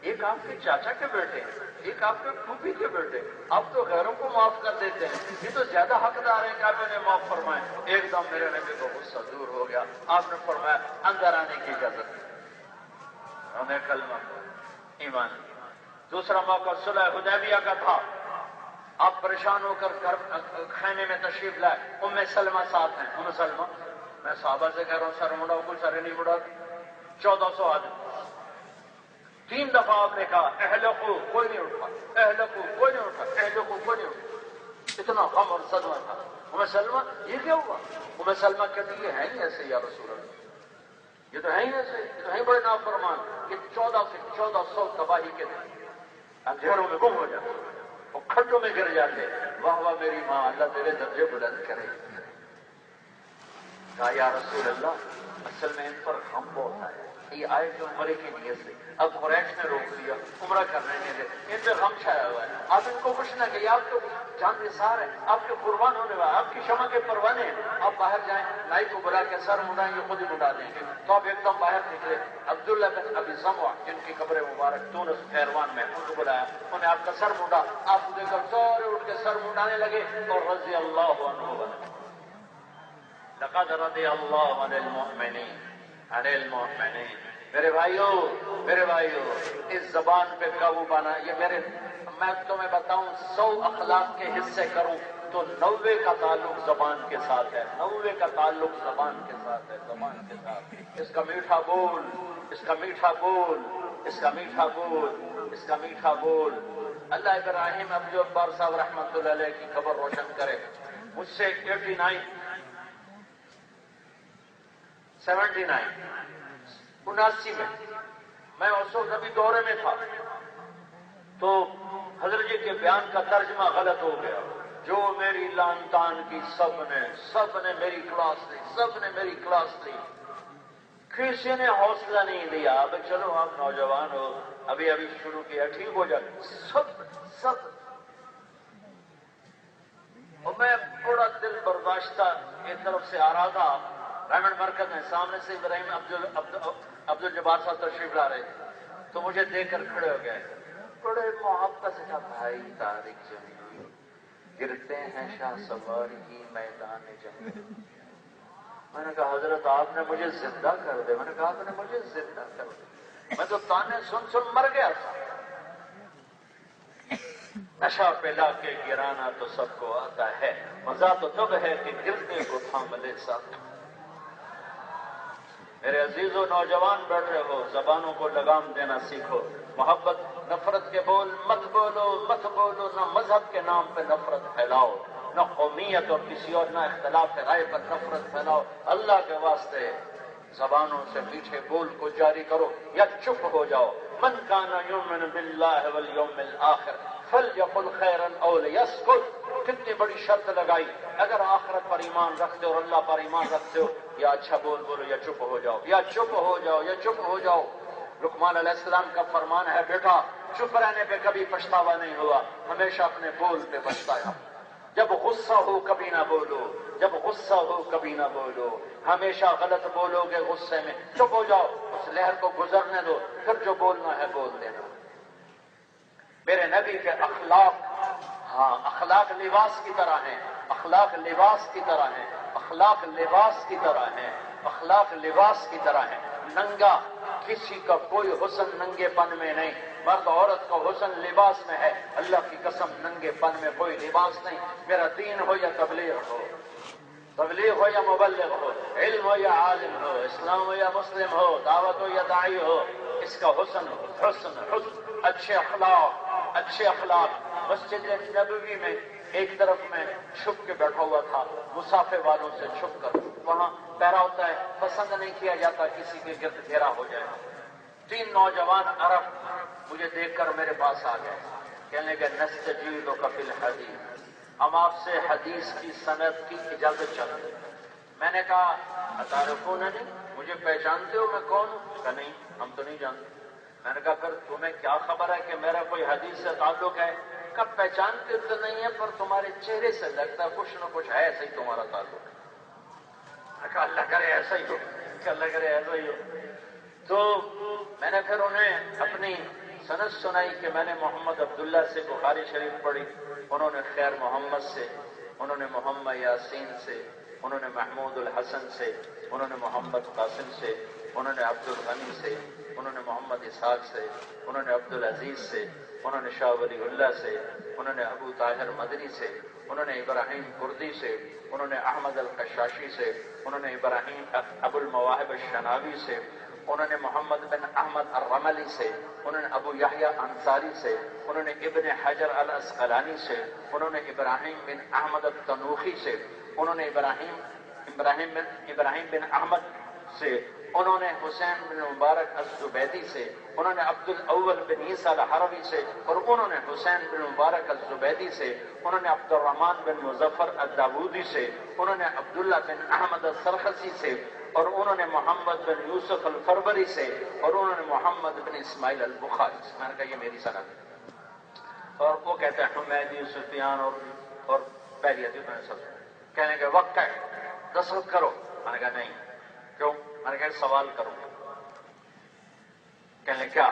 ایک آپ کے چاچا کے بیٹے، ایک آپ کے پھوپھی کے بیٹے، آپ تو غیروں کو معاف کر دیتے ہیں، یہ تو زیادہ حقدار ہے کہ آپ انہیں معاف فرمائیں۔ ایک دم میرے نبی کو غصہ دور ہو گیا، آپ نے فرمایا اندر آنے کی اجازت، انہیں کلمہ ایمان۔ دوسرا موقع صلح حدیبیہ کا تھا، آپ پریشان ہو کر خیمے میں تشریف لائے، ام سلمہ ساتھ ہیں، ام سلمہ، میں صحابہ سے کہہ رہا ہوں سر مڑاؤ، کوئی سر نہیں مڑا، 1400 آدمی، 3 دفعہ آپ نے کہا اہلکو، کوئی نہیں اٹھا، اہلکو کوئی نہیں اٹھا، اہلکو کوئی نہیں اٹھا. اتنا غم اور صدمہ تھا. ام سلمہ یہ کیا ہوا؟ ام سلمہ کہتی یہ ہیں ہی ایسے یا رسول اللہ، یہ تو ہیں ہی ایسے، یہ تو ہیں بڑے نافرمان، یہ 1400 تباہی کے اندھیروں میں گم ہو جاتے اور کھڈوں میں گر جاتے. واہ واہ میری ماں، اللہ تیرے درجے بلند کرے. کہا یا رسول اللہ اصل میں ان پر غم بہت آیا، یہ آئے جو عمرے کی نیت سے، اب قریش نے روک دیا، عمرہ کرنے نہیں دے، ان پہ غم چھایا ہوا ہے. آپ ان کو کچھ نہ کہ آپ تو جان نثار ہے، آپ کے قربان ہونے والے، آپ کی شمع کے پروانے ہیں. آپ باہر جائیں، نائی کو بلا کے سر مڈائیں گے، خود ہی مڈا دیں گے. تو آپ ایک دم باہر نکلے. عبداللہ بن ابی زمعہ جن کی قبر مبارک تونس خیروان میں، ان کو بلایا، انہیں آپ کا سر مڈا. آپ کو دیکھ کر سارے اٹھ کے سر مڈانے لگے اور رضی اللہ عنہ بنا. لقد رضی اللہ عن المؤمنین. میرے بھائیو اس زبان پہ قابو پانا. یہ میں تمہیں بتاؤں 100 اخلاق کے حصے کروں تو 90 کا تعلق زبان کے ساتھ ہے، 90 کا تعلق زبان کے ساتھ ہے، زبان کے ساتھ. اس کا میٹھا بول، اس کا میٹھا بول، اس کا میٹھا بول، اس کا میٹھا بول. اللہ ابراہیم ابو جبار صاحب رحمۃ اللہ علیہ کی خبر روشن کرے. مجھ سے 79 میں اس وقت ابھی دورے میں تھا تو حضرت جی کے بیان کا ترجمہ غلط ہو گیا. جو میری لان تان کی سب نے میری کلاس لی، سب نے میری کلاس لی. کسی نے حوصلہ نہیں دیا. اب چلو آپ نوجوان ہو، ابھی شروع کیا، ٹھیک ہو جائے. سب اور میں بڑا دل برداشتہ ایک طرف سے آ رہا تھا. ڈائمنڈ مرکز میں سامنے سے ابراہیم عبد الجبار صاحب تشریف لا رہے تھے تو مجھے دیکھ کر کھڑے ہو گئے. بڑے محبت سے کہا بھائی تاریخ جنگی گرتے ہیں شاہ سواری کی میدان جنگ. میں نے کہا حضرت آپ نے مجھے زندہ کر دے. میں نے کہا آپ نے مجھے زندہ کر دے. میں تو تانے سن مر گیا تھا. نشہ پلا کے گرانا تو سب کو آتا ہے، مزہ تو تب ہے کہ گرتے کو تھام لے ساتھ. میرے عزیزو نوجوان بیٹھے ہو، زبانوں کو لگام دینا سیکھو. محبت نفرت کے بول مت بولو. نہ مذہب کے نام پہ نفرت پھیلاؤ، نہ قومیت اور کسی اور نہ اختلاف رائے پر نفرت پھیلاؤ. اللہ کے واسطے زبانوں سے میٹھے بول کو جاری کرو یا چپ ہو جاؤ. من کان یؤمن باللہ والیوم الآخر فلیقل خیرا او لیسکت. کتنی بڑی شرط لگائی. اگر آخرت پر ایمان رکھتے ہو اور اللہ پر ایمان رکھتے ہو، یا اچھا بولو یا چپ ہو جاؤ، یا چپ ہو جاؤ. لقمان علیہ السلام کا فرمان ہے بیٹا چپ رہنے پہ کبھی پچھتاوا نہیں ہوا، ہمیشہ اپنے بول پہ پچھتایا. جب غصہ ہو کبھی نہ بولو، ہمیشہ غلط بولو گے غصے میں. چپ ہو جاؤ، اس لہر کو گزرنے دو، پھر جو بولنا ہے بول دینا. میرے نبی کے اخلاق لباس کی طرح ہیں، اخلاق لباس کی طرح ہیں. ننگا کسی کا کوئی حسن ننگے پن میں نہیں. مرد عورت کا حسن لباس میں ہے. اللہ کی قسم ننگے پن میں کوئی لباس نہیں. میرا دین ہو یا تبلیغ ہو یا مبلغ ہو، علم ہو یا عالم ہو، اسلام ہو یا مسلم ہو، دعوت ہو یا داعی ہو، اس کا حسن اچھے اخلاق. مسجد نبوی میں ایک طرف میں چھپ کے بیٹھا ہوا تھا، مسافر والوں سے چھپ کر. وہاں پیرا ہوتا ہے، پسند نہیں کیا جاتا کسی کے گرد گھیرا ہو جائے. 3 نوجوان عرب مجھے دیکھ کر میرے پاس آ گئے، کہنے لگے نستجیلک فی الحدیث، ہم آپ سے حدیث کی سند کی اجازت چاہتے ہیں. میں نے کہا اتعرفوننی، مجھے پہچانتے ہو میں کون ہوں؟ کہا نہیں ہم تو نہیں جانتے. میں نے کہا پھر تمہیں کیا خبر ہے کہ میرا کوئی حدیث سے تعلق ہے؟ کہا پہچانتے تو نہیں ہے پر تمہارے چہرے سے لگتا ہے کچھ نہ کچھ ہے، ایسا ہی تمہارا تعلق ہے. میں کہا اللہ کرے ایسا ہی ہو. تو میں نے پھر انہیں اپنی سند سنائی کہ میں نے محمد عبداللہ سے بخاری شریف پڑھی، انہوں نے خیر محمد سے، انہوں نے محمد یاسین سے، انہوں نے محمود الحسن سے، انہوں نے محمد قاسم سے، انہوں نے عبد الغنی سے، انہوں نے محمد اسحاق سے، انہوں نے عبد العزیز سے، انہوں نے شاہ ولی اللہ سے، انہوں نے ابو طاہر مدنی سے، انہوں نے ابراہیم کردی سے، انہوں نے احمد القشاشی سے، انہوں نے ابراہیم ابو المواہب الشناوی سے، انہوں نے محمد بن احمد الرملی سے، انہوں نے ابو یحییٰ انصاری سے، انہوں نے ابن حجر الاسقلانی سے، انہوں نے ابراہیم بن احمد التنوخی سے، انہوں نے ابراہیم بن احمد سے، انہوں نے حسین بن مبارک الزبیدی سے، انہوں نے عبد الاول بن عیسیٰ الحروی سے، اور انہوں نے حسین بن مبارک الزبیدی سے، انہوں نے عبد الرحمن بن مظفر الداودی سے، انہوں نے عبداللہ بن احمد السرخسی سے، اور انہوں نے محمد بن یوسف الفربری سے، اور انہوں نے محمد بن اسماعیل البخاری سے۔ میں نے کہا یہ میری سند ہے۔ اور وہ کہتے ہیں حمیدی، سفیان اور پہلی حدیث میں سب کہنے کے وقت ہے دستخط کرو۔ میں نے کہا نہیں۔ کیوں؟ میں نے کہا سوال کروں گا۔ کہنے کیا؟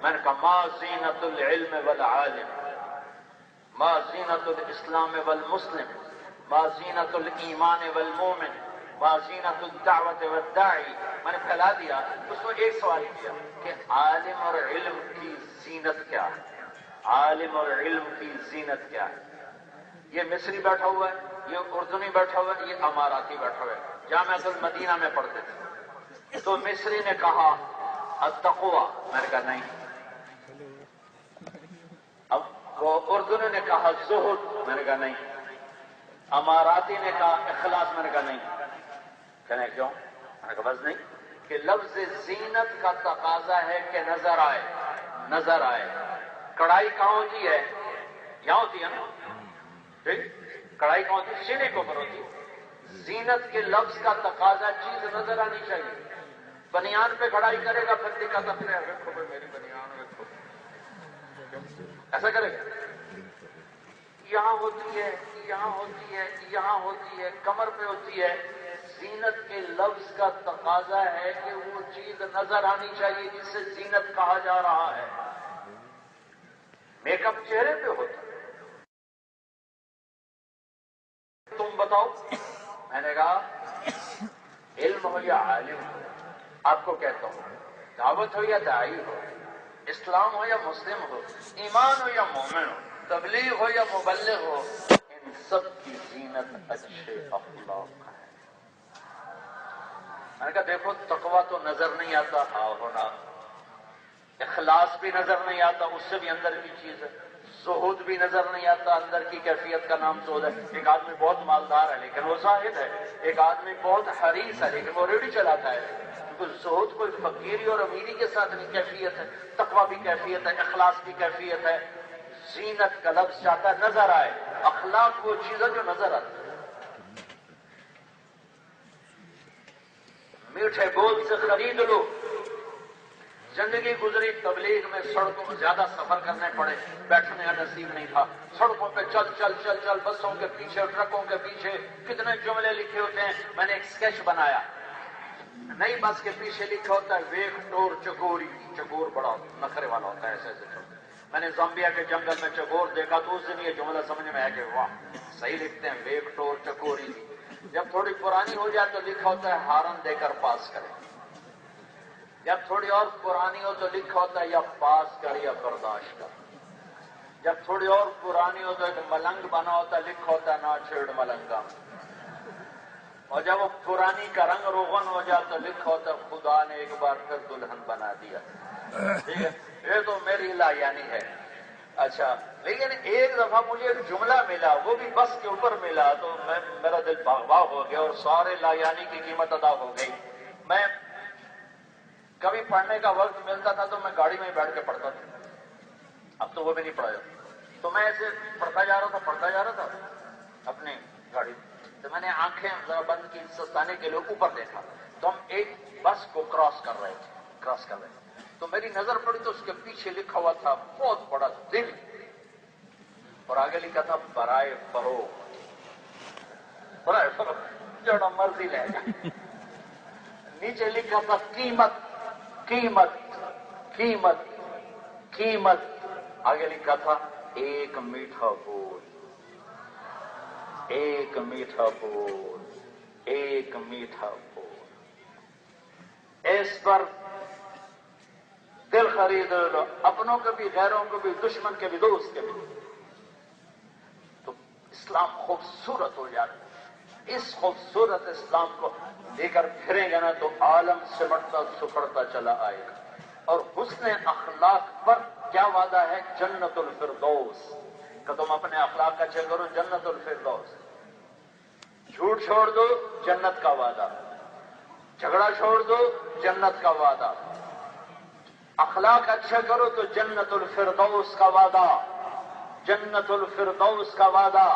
میں نے کہا ما زینت العلم والعالم، ما زینت الاسلام والمسلم، ما زینت الایمان والمومن، ما زینت الدعوت والداعی۔ میں نے پھیلا دیا، اس کو ایک سوال کیا کہ عالم اور علم کی زینت کیا ہے؟ عالم اور علم کی زینت کیا ہے؟ یہ مصری بیٹھا ہوا ہے، یہ اردنی بیٹھا ہوا ہے، یہ اماراتی بیٹھا ہوا ہے، جامعۃ المدینہ میں پڑھتے تھے۔ تو مصری نے کہا التقوی، میں نے کہا نہیں۔ اب وہ اردنی نے کہا زہد، میں نے کہا نہیں۔ اماراتی نے کہا اخلاص، میں نے کہا نہیں۔ کہنے کیوں؟ میں نے کہا بس نہیں، کہ لفظ زینت کا تقاضا ہے کہ نظر آئے، نظر آئے۔ کڑھائی کہاں ہوتی ہے؟ یہاں ہوتی ہے نا، ٹھیک؟ کڑھائی کہاں ہوتی ہے؟ سینے کے اوپر ہوتی ہے۔ زینت کے لفظ کا تقاضا چیز نظر آنی چاہیے۔ بنیان پہ کڑھائی کرے گا پھر دکھاتا پھر رکھو بھائی میری بنیان رکھو، ایسا کرے گا؟ یہاں ہوتی ہے، یہاں ہوتی ہے، یہاں ہوتی ہے، کمر پہ ہوتی ہے۔ زینت کے لفظ کا تقاضا ہے کہ وہ چیز نظر آنی چاہیے جسے زینت کہا جا رہا ہے۔ میک اپ چہرے پہ ہوتا ہے۔ تم بتاؤ، میں نے کہا علم ہو یا عالم ہو، آپ کو کہتا ہوں دعوت ہو یا داعی ہو، اسلام ہو یا مسلم ہو، ایمان ہو یا مومن ہو، تبلیغ ہو یا مبلغ ہو، ان سب کی زینت اچھے اخلاق ہے۔ میں نے کہا دیکھو تقویٰ تو نظر نہیں آتا، ہونا اخلاص بھی نظر نہیں آتا، اس سے بھی اندر کی چیز ہے۔ زہد بھی نظر نہیں آتا، اندر کی کیفیت کا نام زہد ہے۔ ایک آدمی بہت مالدار ہے لیکن وہ زاہد ہے، ایک آدمی بہت حریص ہے لیکن وہ ریڑھی چلاتا ہے، کیونکہ زہد کوئی فقیری اور امیری کے ساتھ نہیں کیفیت ہے، تقویٰ بھی کیفیت ہے، اخلاص بھی کیفیت ہے۔ زینت کا لفظ چاہتا نظر آئے، اخلاق وہ چیز ہے جو نظر آتی ہے۔ میٹھے بول سے خرید لو۔ زندگی گزری تبلیغ میں، سڑکوں میں زیادہ سفر کرنے پڑے، بیٹھنے کا نصیب نہیں تھا، سڑکوں پہ چل چل چل چل، بسوں کے پیچھے، ٹرکوں کے پیچھے کتنے جملے لکھے ہوتے ہیں۔ میں نے ایک سکیچ بنایا، نئی بس کے پیچھے لکھا ہوتا ہے ویک ٹور چکوری، چکور بڑا نخرے والا ہوتا ہے، ایسے ایسے چلتے۔ میں نے زامبیا کے جنگل میں چکور دیکھا تو اس دن یہ جملہ سمجھ میں آیا کہ واہ صحیح لکھتے ہیں، ویک ٹور چکوری۔ جب تھوڑی پرانی ہو جائے تو لکھا ہوتا ہے ہارن دے کر پاس کریں، جب تھوڑی اور پرانی ہو تو لکھا ہوتا ہے یا پاس کر یا برداشت کر، جب تھوڑی اور پرانی ہو تو ایک ملنگ بنا ہوتا ہے، لکھا ہوتا ہے نہ چھیڑ ملنگا، اور جب وہ پرانی کا رنگ روغن ہو جاتا ہے لکھا ہوتا ہے خدا نے ایک بار پھر دلہن بنا دیا۔ ٹھیک ہے، یہ تو میری لا یعنی ہے۔ اچھا، لیکن ایک دفعہ مجھے ایک جملہ ملا، وہ بھی بس کے اوپر ملا، تو میرا دل باغ باغ ہو گیا اور سارے لا یعنی کی قیمت ادا ہو گئی۔ میں کبھی پڑھنے کا وقت ملتا تھا تو میں گاڑی میں ہی بیٹھ کے پڑھتا تھا، اب تو وہ بھی نہیں پڑھا جاتا، تو میں ایسے پڑھتا جا رہا تھا اپنی گاڑی، تو میں نے آنکھیں ذرا بند کی سستانے کے لیے اوپر دیکھا، تو ہم ایک بس کو کراس کر رہے تھے، تو میری نظر پڑی تو اس کے پیچھے لکھا ہوا تھا بہت بڑا دل، اور آگے لکھا تھا برائے فروغ، جو مرضی لے جائے۔ نیچے لکھا تھا قیمت قیمت قیمت قیمت، آگے لکھا تھا ایک میٹھا بول، ایک میٹھا بول، ایک میٹھا بول، اس پر دل خرید لو، اپنوں کے بھی، غیروں کو بھی، دشمن کے بھی، دوست کے بھی، تو اسلام خوبصورت ہو جاتا ہے۔ اس خوبصورت اسلام کو لے کر پھریں گے نا تو عالم سمٹتا سکڑتا چلا آئے گا. اور حسن اخلاق پر کیا وعدہ ہے؟ جنت الفردوس کہ تم اپنے اخلاق کا چیک کرو، جنت الفردوس. جھوٹ چھوڑ دو، جنت کا وعدہ. جھگڑا چھوڑ دو، جنت کا وعدہ. اخلاق اچھا کرو تو جنت الفردوس کا وعدہ. جنت الفردوس کا وعدہ،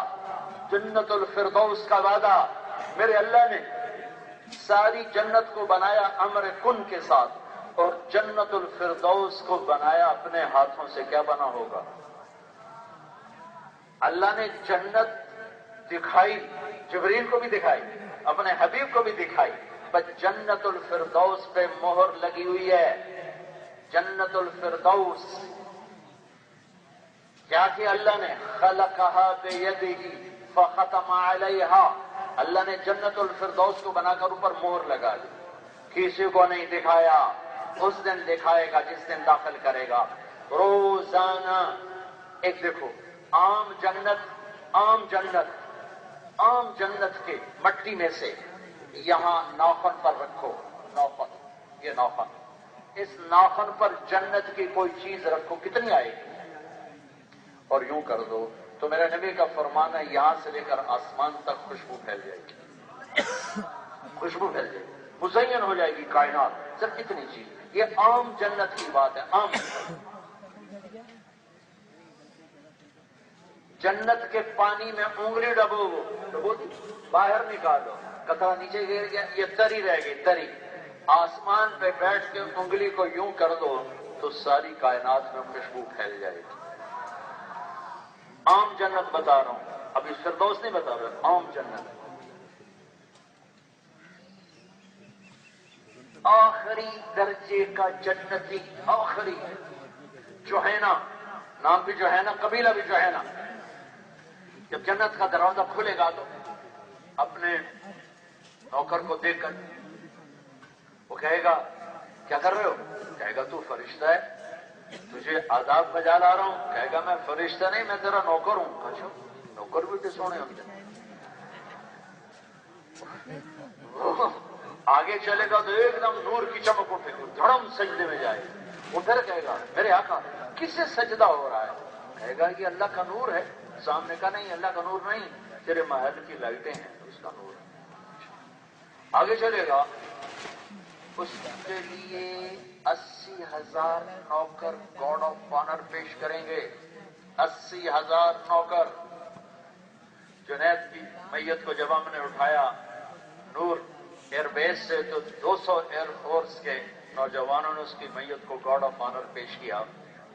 جنت الفردوس کا وعدہ. میرے اللہ نے ساری جنت کو بنایا امر کن کے ساتھ، اور جنت الفردوس کو بنایا اپنے ہاتھوں سے. کیا بنا ہوگا؟ اللہ نے جنت دکھائی، جبریل کو بھی دکھائی، اپنے حبیب کو بھی دکھائی، بس جنت الفردوس پہ مہر لگی ہوئی ہے. جنت الفردوس کیا کیا اللہ نے؟ خلقها بیدہ فختم علیہا. اللہ نے جنت الفردوس کو بنا کر اوپر مہر لگا دی. کسی کو نہیں دکھایا، اس دن دکھائے گا جس دن داخل کرے گا. روزانہ ایک دیکھو، عام جنت کے مٹی میں سے یہاں ناخن پر رکھو. ناخن، یہ ناخن، اس ناخن پر جنت کی کوئی چیز رکھو، کتنی آئے گی؟ اور یوں کر دو تو میرے نبی کا فرمان ہے یہاں سے لے کر آسمان تک خوشبو پھیل جائے گی. خوشبو پھیل جائے گی، مزین ہو جائے گی کائنات. صرف اتنی چیز. یہ عام جنت کی بات ہے. عام جنت کے پانی میں انگلی ڈبو باہر نکالو، قطرہ نیچے گر گیا، یہ تری رہ گئی. تری آسمان پہ بیٹھ کے انگلی کو یوں کر دو تو ساری کائنات میں خوشبو پھیل جائے گی. عام جنت بتا رہا ہوں، ابھی فردوس نہیں بتا رہا، عام جنت. آخری درجے کا جنتی، آخری جوہینا، نام بھی جوہینا، قبیلہ بھی جوہینا. جب جنت کا دروازہ کھلے گا تو اپنے نوکر کو دیکھ کر وہ کہے گا کیا کر رہے ہو؟ کہے گا تو فرشتہ ہے، تجھے آداب بجا لا رہا ہوں. کہے گا میں فرشتہ نہیں، میں تیرا نوکر ہوں. اچھا نوکر بھی تو سونے ہوں. آگے چلے گا تو ایک دم نور کی چمک اٹھے گی، دھڑم سجدے میں جائے گا. وہ پھر کہے گا میرے آقا کس سے سجدہ ہو رہا ہے؟ کہے گا کہ اللہ کا نور ہے. سامنے کا نہیں، اللہ کا نور نہیں، تیرے محل کی لائٹیں ہیں اس کا نور ہے. آگے چلے گا، اس کے لیے 80,000 نوکر گارڈ آف آنر پیش کریں گے. 80,000 نوکر. جنید کی میت کو جب ہم نے اٹھایا نور ایئر بیس سے تو 200 ایئر فورس کے نوجوانوں نے اس کی میت کو گارڈ آف آنر پیش کیا.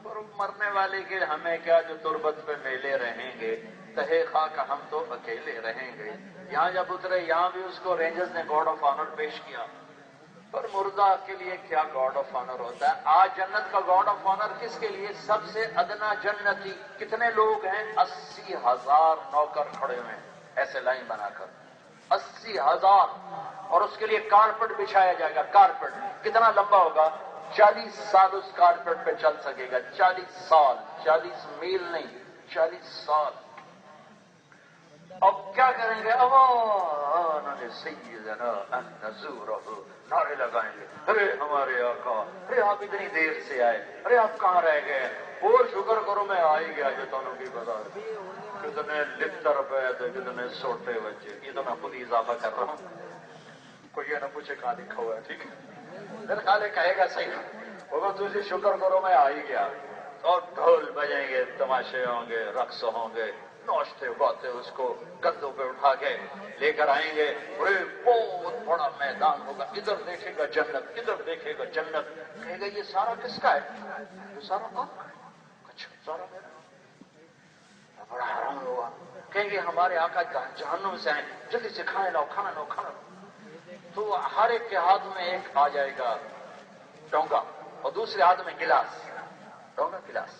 اور مرنے والے کے ہمیں کیا، جو تربت پہ میلے رہیں گے، تہے خاک ہم تو اکیلے رہیں گے. یہاں جب اترے یہاں بھی اس کو رینجرز نے گارڈ آف آنر پیش کیا. پر مردہ کے لیے کیا گارڈ آف آنر ہوتا ہے؟ آج جنت کا گارڈ آف آنر کس کے لیے؟ سب سے ادنا جنتی. کتنے لوگ ہیں؟ 80,000 نوکر کھڑے ہوئے ہیں ایسے لائن بنا کر. 80,000. اور اس کے لیے کارپٹ بچھایا جائے گا. کارپٹ کتنا لمبا ہوگا؟ 40 سال اس کارپٹ پہ چل سکے گا. 40 سال، 40 میل نہیں، 40 سال. اب کیا کریں گے؟ سیدنا ان نزورہ، نعرے لگائیں گے، ارے ہمارے آقا، ارے آپ اتنی دیر سے آئے، ارے آپ کہاں رہ گئے؟ اور شکر کرو میں آ ہی گیا جو تمہوں کی بتا. کتنے لتر پہ تھے، کتنے سوٹے بچے. یہ تو میں خود ہی اضافہ کر رہا ہوں، کوئی یہ نہ پوچھے کہاں لکھا ہوا ہے. ٹھیک ہے، پھر خالے کہے گا صحیح، وہ تجھے شکر کرو میں آ ہی گیا. اور ڈھول بجیں گے، تماشے ہوں گے، رقص ہوں گے، نوچتے گاتے اس کو کندھوں پہ اٹھا کے لے کر آئیں گے. بہت بڑا میدان ہوگا، ادھر دیکھے گا جنت، ادھر دیکھے گا جنت. کہے گا یہ سارا کس کا ہے؟ یہ سارا آپ کا. اچھا سارا میرا. بڑا حیران ہوگا. کہیں گے ہمارے آقا جہنم سے آئے، جلدی سے کھانے لاؤ، کھانا لاؤ، کھانا لاؤ. تو ہر ایک کے ہاتھ میں ایک آ جائے گا ڈونگا، اور دوسرے ہاتھ میں گلاس. ڈونگا گلاس.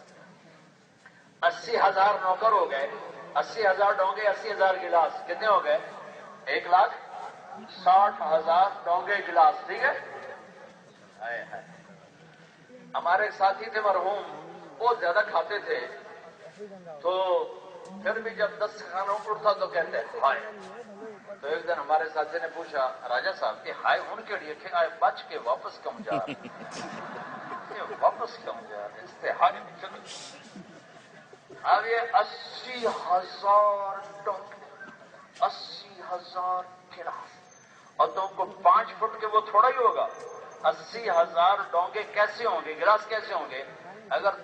80,000 نوکر ہو گئے، 80,000 ڈونگے، 80,000 گلاس. کتنے ہو گئے؟ 1,60,000 ڈونگے گلاس. ٹھیک ہے. ہمارے ایک ساتھی تھے مرحوم، بہت زیادہ کھاتے تھے، تو پھر بھی جب 10 کھانا اٹھتا تو کہتے ہائے تو ایک دن ہمارے ساتھی نے پوچھا راجا صاحب کہ ہائے ان کے لیے کہ آئے بچ کے واپس کیوں جا رہے واپس کیوں جا رہے استحال اب یہ 80,000 ڈونگے 80,000 گلاس اور تم کو 5 فٹ کے وہ تھوڑا ہی ہوگا 80,000 ڈونگے کیسے ہوں گے گلاس کیسے ہوں گے اگر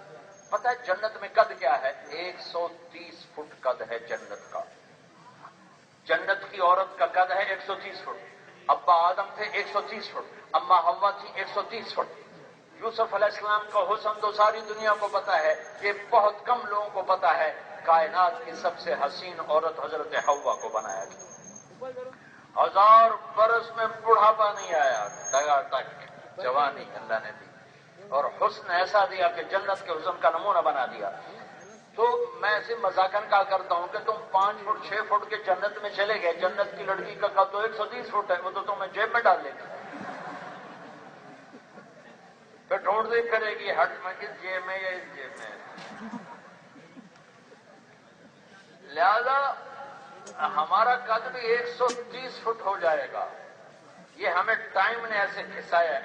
پتہ ہے جنت میں قد کیا ہے 130 فٹ قد ہے جنت کا جنت کی عورت کا قد ہے 130 فٹ ابا آدم تھے 130 فٹ اما حوا تھی 130 فٹ یوسف علیہ السلام کا حسن تو ساری دنیا کو پتا ہے یہ بہت کم لوگوں کو پتا ہے کائنات کی سب سے حسین عورت حضرت حوا کو بنایا گیا 1000 برس میں بڑھاپا نہیں آیا ٹگا ٹک جوانی اللہ نے دی اور حسن ایسا دیا کہ جنت کے حسن کا نمونہ بنا دیا تو میں ایسے مذاقن کا کرتا ہوں کہ تم 5 فٹ 6 فٹ کے جنت میں چلے گئے جنت کی لڑکی کا قد تو 130 فٹ ہے وہ تو تمہیں جیب میں ڈال لے گی پھر ڈھونڈ دیکھ کرے گی ہٹ میں کس جیب میں یا اس جیب میں لہذا ہمارا قد بھی 130 فٹ ہو جائے گا یہ ہمیں ٹائم نے ایسے کھسایا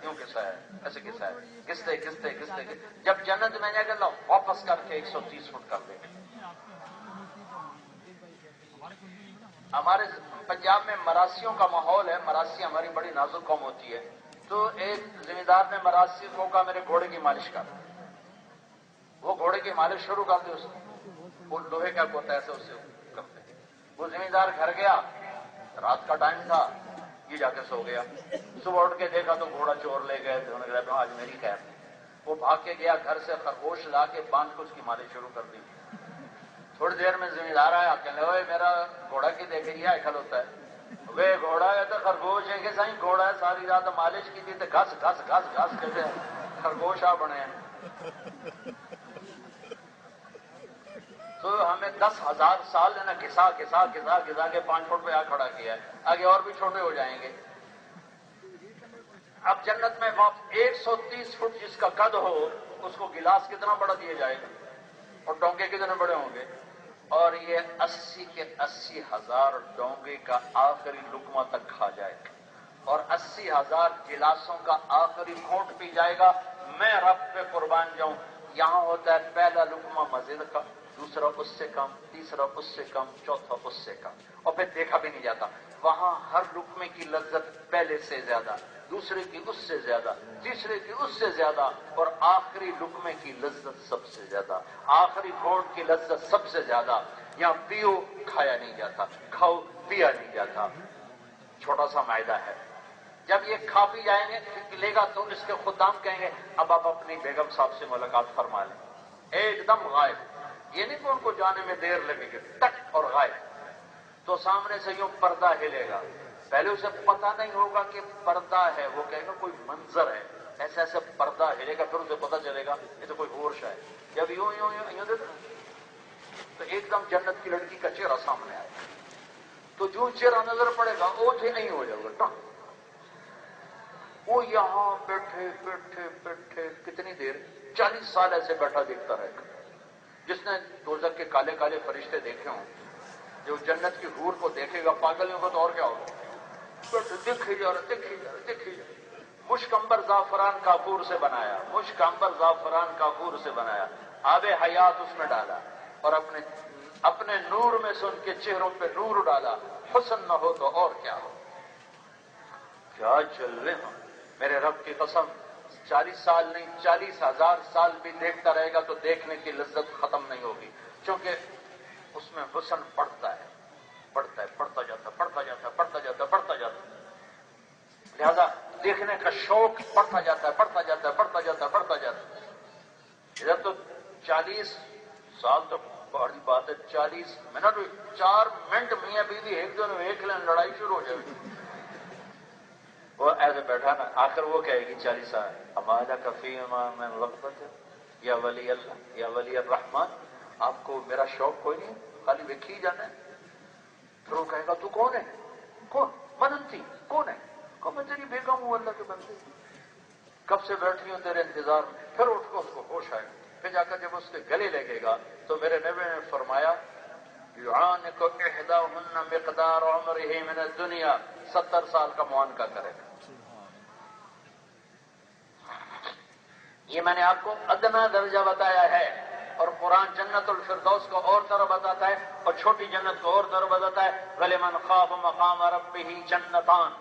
کیوں کھسایا ایسے کھسایا کستے جب جنت میں جائے گا واپس کر کے 130 فٹ کر دے گا ہمارے پنجاب میں مراسیوں کا ماحول ہے مراسی ہماری بڑی نازک قوم ہوتی ہے تو ایک زمیندار نے مراسی کو کہا میرے گھوڑے کی مالش کر وہ گھوڑے کی مالش شروع کر دی اس وہ لوہے کا ہوتا ہے ایسے اسے کرتے وہ زمیندار گھر گیا رات کا ٹائم تھا یہ جا کے سو گیا صبح اٹھ کے دیکھا تو گھوڑا چور لے گئے تو انہوں نے کہا آج میری خیر وہ بھاگ کے گیا گھر سے خرگوش لا کے باندھ کے اس کی مالش شروع کر دی تھوڑی دیر میں زمیندار آیا کہنے لگا میرا گھوڑا کی دیکھے یہ ایکل ہوتا ہے وہ گھوڑا ہے تو خرگوش ہے کہ صحیح گھوڑا ہے ساری رات مالش کی تھی تو گھس گھس گھس گھس کہتے خرگوش آ بنے ہیں تو ہمیں 10,000 سال نے گھسا کے 5 فٹ پہ آ کھڑا کیا ہے آگے اور بھی چھوٹے ہو جائیں گے اب جنت میں 130 فٹ جس کا قد ہو اس کو گلاس کتنا بڑا دیا جائے گا اور ڈونگے کتنے بڑے ہوں گے اور یہ 80 کے 80,000 ڈونگے کا آخری لقمہ تک کھا جائے گا اور 80,000 گلاسوں کا آخری گھونٹ پی جائے گا میں رب پہ قربان جاؤں یہاں ہوتا ہے پہلا لقمہ مزید کا دوسرا اس سے کم تیسرا اس سے کم چوتھا اس سے کم اور پھر دیکھا بھی نہیں جاتا وہاں ہر لقمے کی لذت پہلے سے زیادہ دوسرے کی اس سے زیادہ تیسرے کی اس سے زیادہ اور آخری لقمے کی لذت سب سے زیادہ آخری گھونٹ کی لذت سب سے زیادہ یہاں پیو کھایا نہیں جاتا کھاؤ پیا نہیں جاتا چھوٹا سا معدہ ہے جب یہ کھا پی جائیں گے لے گا تو اس کے خدام کہیں گے اب آپ اپنی بیگم صاحب سے ملاقات فرما لیں ایک دم غائب یہ نہیں کہ ان کو جانے میں دیر لگے گی ٹک اور غائب تو سامنے سے یوں پردہ ہلے گا پہلے اسے پتا نہیں ہوگا کہ پردہ ہے وہ کہے گا کوئی منظر ہے ایسے ایسے پردہ ہلے گا پھر اسے پتا چلے گا یہ تو کوئی ہوش ہے جب یوں یوں یوں یوں دیکھو تو ایک دم جنت کی لڑکی کا چہرہ سامنے آئے گا تو جو چہرہ نظر پڑے گا وہ نہیں ہو جائے گا وہ یہاں بیٹھے بیٹھے بیٹھے کتنی دیر 40 سال ایسے بیٹھا دیکھتا رہے گا جس نے دوزخ کے کالے کالے فرشتے دیکھے ہوں جو جنت کی حور کو دیکھے گا پاگل ہوگا تو اور کیا ہوگا دیکھے جا رہا مشک عنبر زعفران کافور سے بنایا مشک عنبر زعفران کافور سے بنایا آب حیات اس میں ڈالا اور اپنے نور میں سے ان کے چہروں پہ نور ڈالا حسن نہ ہو تو اور کیا ہو کیا چل رہے ہیں میرے رب کی قسم 40 سال نہیں 40,000 سال بھی دیکھتا رہے گا تو دیکھنے کی لذت ختم نہیں ہوگی کیونکہ اس میں حسن بڑھتا جاتا لہذا دیکھنے کا شوق بڑھتا جاتا ادھر تو 40 سال تو بڑی بات ہے 40 منٹ 4 منٹ میاں بیوی ایک دن ایک لین لڑائی شروع ہو جائے گی وہ ایسے بیٹھا نا آخر وہ کہے گی 40 سال ہمارا کفی میں وقت یا ولی اللہ یا ولی الرحمان آپ کو میرا شوق کوئی نہیں خالی ویکھی ہی جانا ہے پھر وہ کہے گا تو کون ہے کون مننتی کون ہے کہ میں تیری بیگم ہوں اللہ کے بندے کب سے بیٹھی ہوں تیرے انتظار میں پھر اٹھ کو اس کو ہوش آئے پھر جا کر جب اس کے گلے لگے گا تو میرے نبی نے فرمایا یعانق احداہن مقدار عمرہ من الدنیا، 70 سال کا معانقہ کرے گا. یہ میں نے آپ کو ادنا درجہ بتایا ہے، اور قرآن جنت الفردوس کو اور طرح بتاتا ہے اور چھوٹی جنت کو اور طرح بتاتا ہے. وَلِمَنْ خَافَ مَقَامَ رَبِّهِ جَنَّتَانِ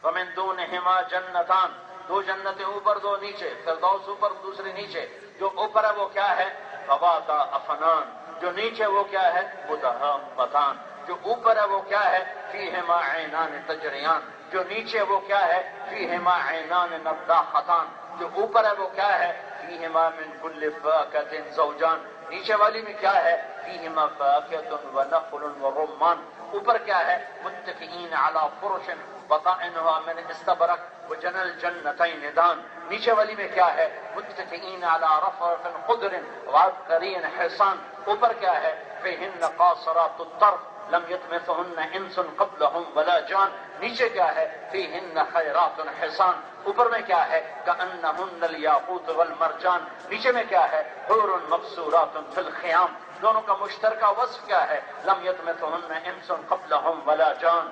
وَمِن دُونِهِمَا جَنَّتَانِ، 2 جنتیں اوپر 2 نیچے، فردوس اوپر دوسری نیچے. جو اوپر ہے وہ کیا ہے؟ ذواتا افنان. جو نیچے وہ کیا ہے؟ مدہامتان. جو اوپر ہے وہ کیا ہے؟ فیہما عینان تجریان. جو نیچے وہ کیا ہے؟ فیہما عینان نضاختان. جو اوپر ہے وہ کیا ہے؟ فیہما من کل فاکہۃ زوجان. نیچے والی میں کیا ہے؟ فیہما فاکہۃ ونخل ورمان. اوپر کیا ہے؟ متکئین علی فرش بطائنها من استبرق وجنى الجنتین دان. نیچے والی میں کیا ہے؟ متکئین علی رفرف خضر وعبقری حصان. اوپر کیا ہے؟ فیہن قاصرات الطرف لم یطمثہن انس قبلہم ولا جان. نیچے کیا ہے؟ فیہن خیرات حصان. اوپر میں کیا ہے؟ کأنہن الیاقوت والمرجان. نیچے میں کیا ہے؟ حور مقصورات فی الخیام. دونوں کا مشترکہ وصف کیا ہے؟ لم یطمثہن انس قبلہم ولا جان.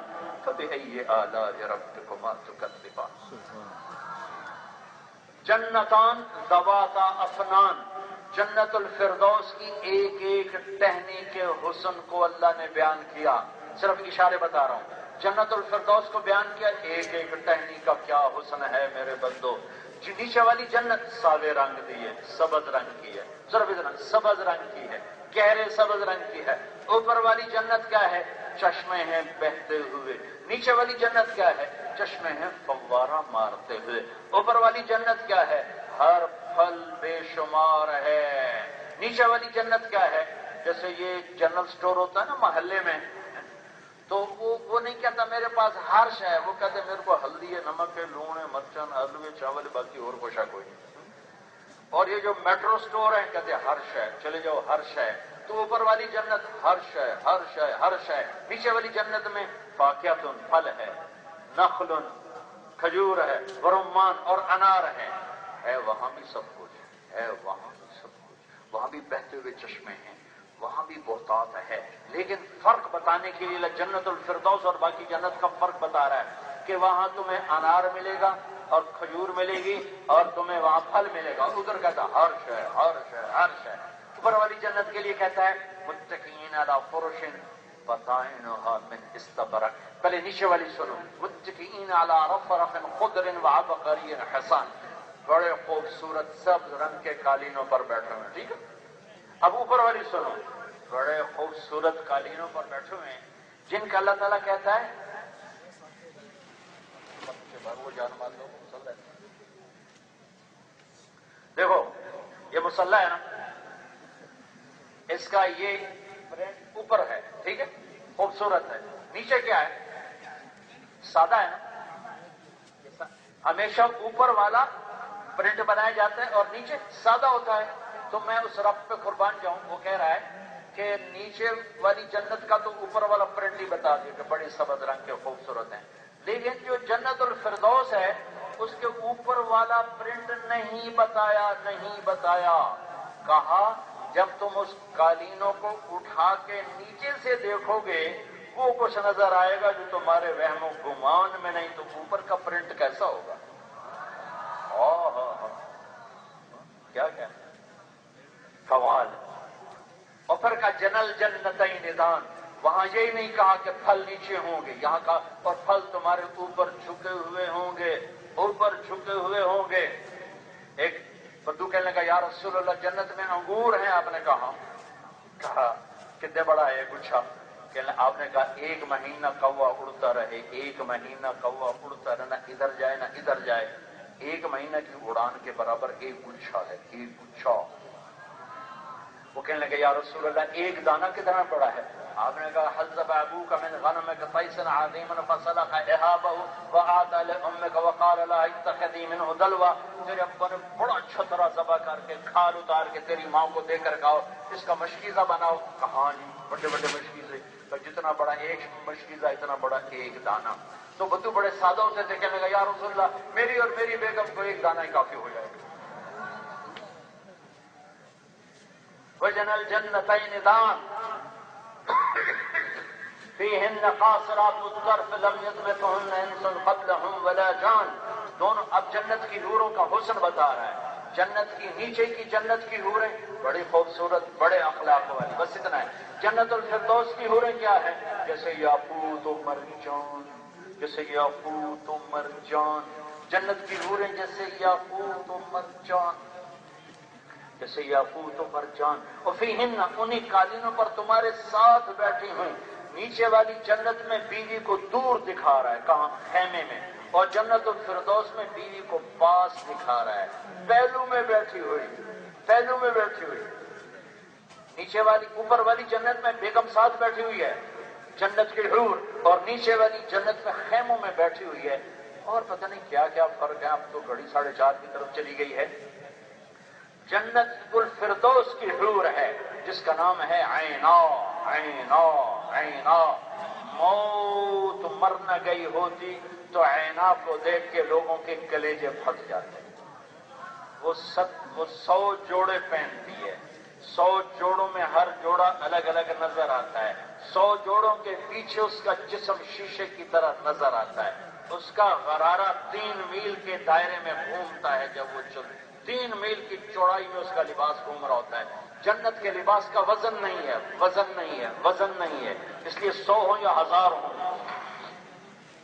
فبأي آلاء ربكما تكذبان. جنتان ذواتا افنان. جنت الفردوس کی ایک ایک ٹہنی کے حسن کو اللہ نے بیان کیا. صرف اشارے بتا رہا ہوں. جنت الفردوس کو بیان کیا، ایک ایک ٹہنی کا کیا حسن ہے میرے بندو. نیچے والی جنت ساوے رنگ دی ہے، سبز رنگ کی ہے، صرف اتنا سبز رنگ کی ہے، گہرے سبز رنگ کی ہے. اوپر والی جنت کیا ہے؟ چشمے ہیں بہتے ہوئے. نیچے والی جنت کیا ہے؟ چشمے ہیں فوارہ مارتے ہوئے. اوپر والی جنت کیا ہے؟ ہر پھل بے شمار ہے. نیچے والی جنت کیا ہے؟ جیسے یہ جنرل سٹور ہوتا ہے نا محلے میں، تو وہ نہیں کہتا میرے پاس ہر شے ہے، وہ کہتے میرے کو ہلدی ہے، نمک ہے، لون ہے، مرچن، آلو ہے، چاول ہے، باقی اور کوشا کوئی نہیں. اور یہ جو میٹرو سٹور ہیں کہتے ہر شے، چلے جاؤ ہر شے. تو اوپر والی جنت ہر شے ہر شے ہر شے. نیچے والی جنت میں فاکہۃ پھل ہے، نخل کھجور ہے، ورمان اور انار ہے وہاں بھی سب کچھ ہے، وہاں بھی سب کچھ. وہاں بھی بہتے ہوئے چشمے ہیں، وہاں بھی بہتات ہے. لیکن فرق بتانے کے لیے جنت الفردوس اور باقی جنت کا فرق بتا رہا ہے کہ وہاں تمہیں انار ملے گا اور کھجور ملے گی اور تمہیں وہاں پھل ملے گا. ادھر کہتا ہر شے ہر شے ہر شے. اوپر والی جنت کے لیے کہتا ہے متکئین علی فرش بطائنها من استبرق. پہلے نیچے والی سنو. متکئین علی رفرف خضر وعبقری حصان. بڑے خوبصورت سبز رنگ کے قالینوں پر بیٹھے ہوئے. ٹھیک ہے. اب اوپر والی سنو. بڑے خوبصورت قالینوں پر بیٹھے ہوئے ہیں جن کا اللہ تعالیٰ کہتا ہے وہ جان مان لو مسلح. دیکھو یہ مسلح ہے نا، اس کا یہ پرنٹ اوپر ہے، ٹھیک ہے، خوبصورت ہے. نیچے کیا ہے؟ سادہ ہے نا. ہمیشہ اوپر والا پرنٹ بنایا جاتا ہے اور نیچے سادہ ہوتا ہے. تو میں اس رب پہ قربان جاؤں، وہ کہہ رہا ہے کہ نیچے والی جنت کا تو اوپر والا پرنٹ ہی بتا دیا کہ بڑی سبز رنگ کے خوبصورت ہیں. لیکن جو جنت الفردوس ہے اس کے اوپر والا پرنٹ نہیں بتایا. کہا جب تم اس قالینوں کو اٹھا کے نیچے سے دیکھو گے وہ کچھ نظر آئے گا جو تمہارے وہم و گمان میں نہیں، تو اوپر کا پرنٹ کیسا ہوگا؟ کیا سوال. اوپر کا جنل جنتین دان. وہاں یہی نہیں کہا کہ پھل نیچے ہوں گے، یہاں کہا اور پھل تمہارے اوپر جھکے ہوئے ہوں گے، اوپر جھکے ہوئے ہوں گے. ایک بدو کہنے لگا یا رسول اللہ جنت میں انگور ہیں. آپ نے کہا کتنے بڑا ہے گچھا؟ آپ نے کہا 1 مہینہ کوا اڑتا رہے، 1 مہینہ کوا اڑتا رہے، نہ ادھر جائے نہ ادھر جائے. 1 مہینہ کی اڑان کے برابر ایک گچھا ہے، ایک گچھا. وہ کہنے لگے یا رسول اللہ 1 دانہ کتنا بڑا ہے؟ آپ نے کہا حذب ابوک من غنمک طیسا عظیما فسلخ احابہ وآتى لامک وقال لها اتخذی منہ دلوا. تیرے ابا نے بڑا چھترا ذبح کر کے کھال اتار کے تیری ماں کو دے کر کہا اس کا مشکیزہ بناؤ. کہاں جی بڑے بڑے مشکیزے، جتنا بڑا ایک مشکیزہ اتنا بڑا 1 دانہ. تو بدو بڑے سادہ ہوتے تھے، کہنے لگا یا رسول اللہ میری اور میری بیگم کو 1 دانہ ہی کافی ہو جائے گا. وجنل جنتین دان. فیہن قاصرات الطرف لم یطمثہن انس قبلہم ولا جان. دونوں اب جنت کی حوروں کا حسن بتا رہا ہے. جنت کی نیچے کی جنت کی حوریں بڑی خوبصورت، بڑے اخلاق والی، بس اتنا ہے. جنت الفردوس کی حوریں کیا ہے؟ جیسے یاقوت و مرجان، جیسے یاقوت و مرجان. جنت کی حوریں جیسے یاقوت و مرجان، جیسے یاقوت و مرجان. اور فیہن، انہی قالینوں پر تمہارے ساتھ بیٹھی ہوئی. نیچے والی جنت میں بیوی کو دور دکھا رہا ہے، کہاں؟ خیمے میں. اور جنت الفردوس میں بیوی کو پاس دکھا رہا ہے، پہلو میں بیٹھی ہوئی، پہلو میں بیٹھی ہوئی. نیچے والی، اوپر والی جنت میں بیگم ساتھ بیٹھی ہوئی ہے جنت کی حور، اور نیچے والی جنت میں خیموں میں بیٹھی ہوئی ہے. اور پتہ نہیں کیا کیا فرق ہے. اب تو گھڑی 4:30 کی طرف چلی گئی ہے. جنت الفردوس کی حور ہے جس کا نام ہے عینا. عینا عینا. موت مر نہ گئی ہوتی تو عینا کو دیکھ کے لوگوں کے کلیجے پھٹ جاتے. وہ 100 جوڑے پہنتی ہے. 100 جوڑوں میں ہر جوڑا الگ الگ نظر آتا ہے. 100 جوڑوں کے پیچھے اس کا جسم شیشے کی طرح نظر آتا ہے. اس کا غرارہ 3 میل کے دائرے میں گھومتا ہے. جب وہ 3 میل کی چوڑائی میں اس کا لباس گھوم رہا ہوتا ہے. جنت کے لباس کا وزن نہیں ہے، وزن نہیں ہے، وزن نہیں ہے. اس لیے 100 ہوں یا 1000 ہوں،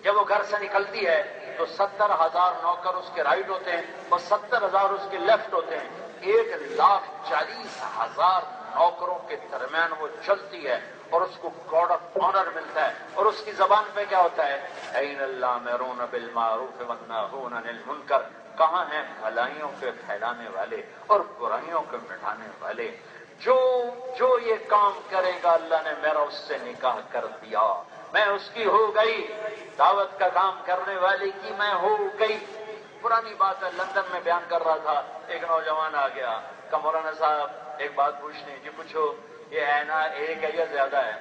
جب وہ گھر سے نکلتی ہے تو 70,000 نوکر اس کے رائٹ ہوتے ہیں اور 70,000 اس کے لیفٹ ہوتے ہیں. 1,40,000 نوکروں کے درمیان وہ چلتی ہے اور اس کو گارڈ آف آنر ملتا ہے. اور اس کی زبان پہ کیا ہوتا ہے؟ این الامرون بالمعروف والناہون عن المنکر. کہاں ہیں بھلائیوں کے پھیلانے والے اور برائیوں کے مٹانے والے؟ جو یہ کام کرے گا اللہ نے میرا اس سے نکاح کر دیا، میں اس کی ہو گئی. دعوت کا کام کرنے والی کی میں ہو گئی. پرانی بات ہے، لندن میں بیان کر رہا تھا. ایک نوجوان آ گیا کہ مولانا صاحب ایک بات پوچھنی. جی پوچھو. یہ عینا ایک ہے یا زیادہ ہے؟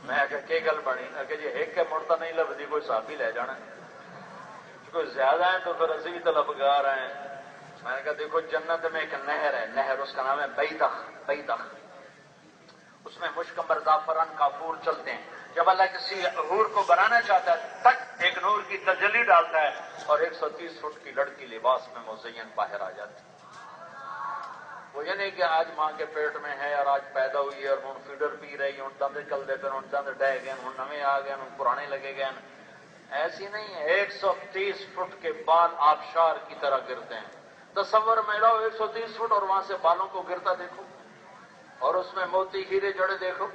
میں کہ گل بنی کہ جی ایک کے مڑتا نہیں لبدی، کوئی صحابی لے جانا. کوئی زیادہ ہے تو پھر اسی بھی طلبگار ہیں. میں نے کہا دیکھو جنت میں ایک نہر ہے، نہر اس کا نام ہے بیدخ. بیدخ، اس میں مشکمبر زعفران کافور چلتے ہیں. جب اللہ کسی حور کو بنانا چاہتا ہے تک ایک نور کی تجلی ڈالتا ہے اور 130 فٹ کی لڑکی لباس میں مزین باہر آ جاتی. وہ یہ نہیں کہ آج ماں کے پیٹ میں ہے اور آج پیدا ہوئی ہے اور ہوں فیڈر پی رہی ہوں، دند چل دے پھر ہوں دند ڈہ گئے، ہوں نویں آ گئے، ہوں پرانے لگے گئے. ایسی نہیں ہے. 130 فٹ کے بال آبشار کی طرح گرتے ہیں. تصور میں لاؤ 130 فٹ اور وہاں سے بالوں کو گرتا دیکھو اور اس میں موتی ہیرے جڑے دیکھو.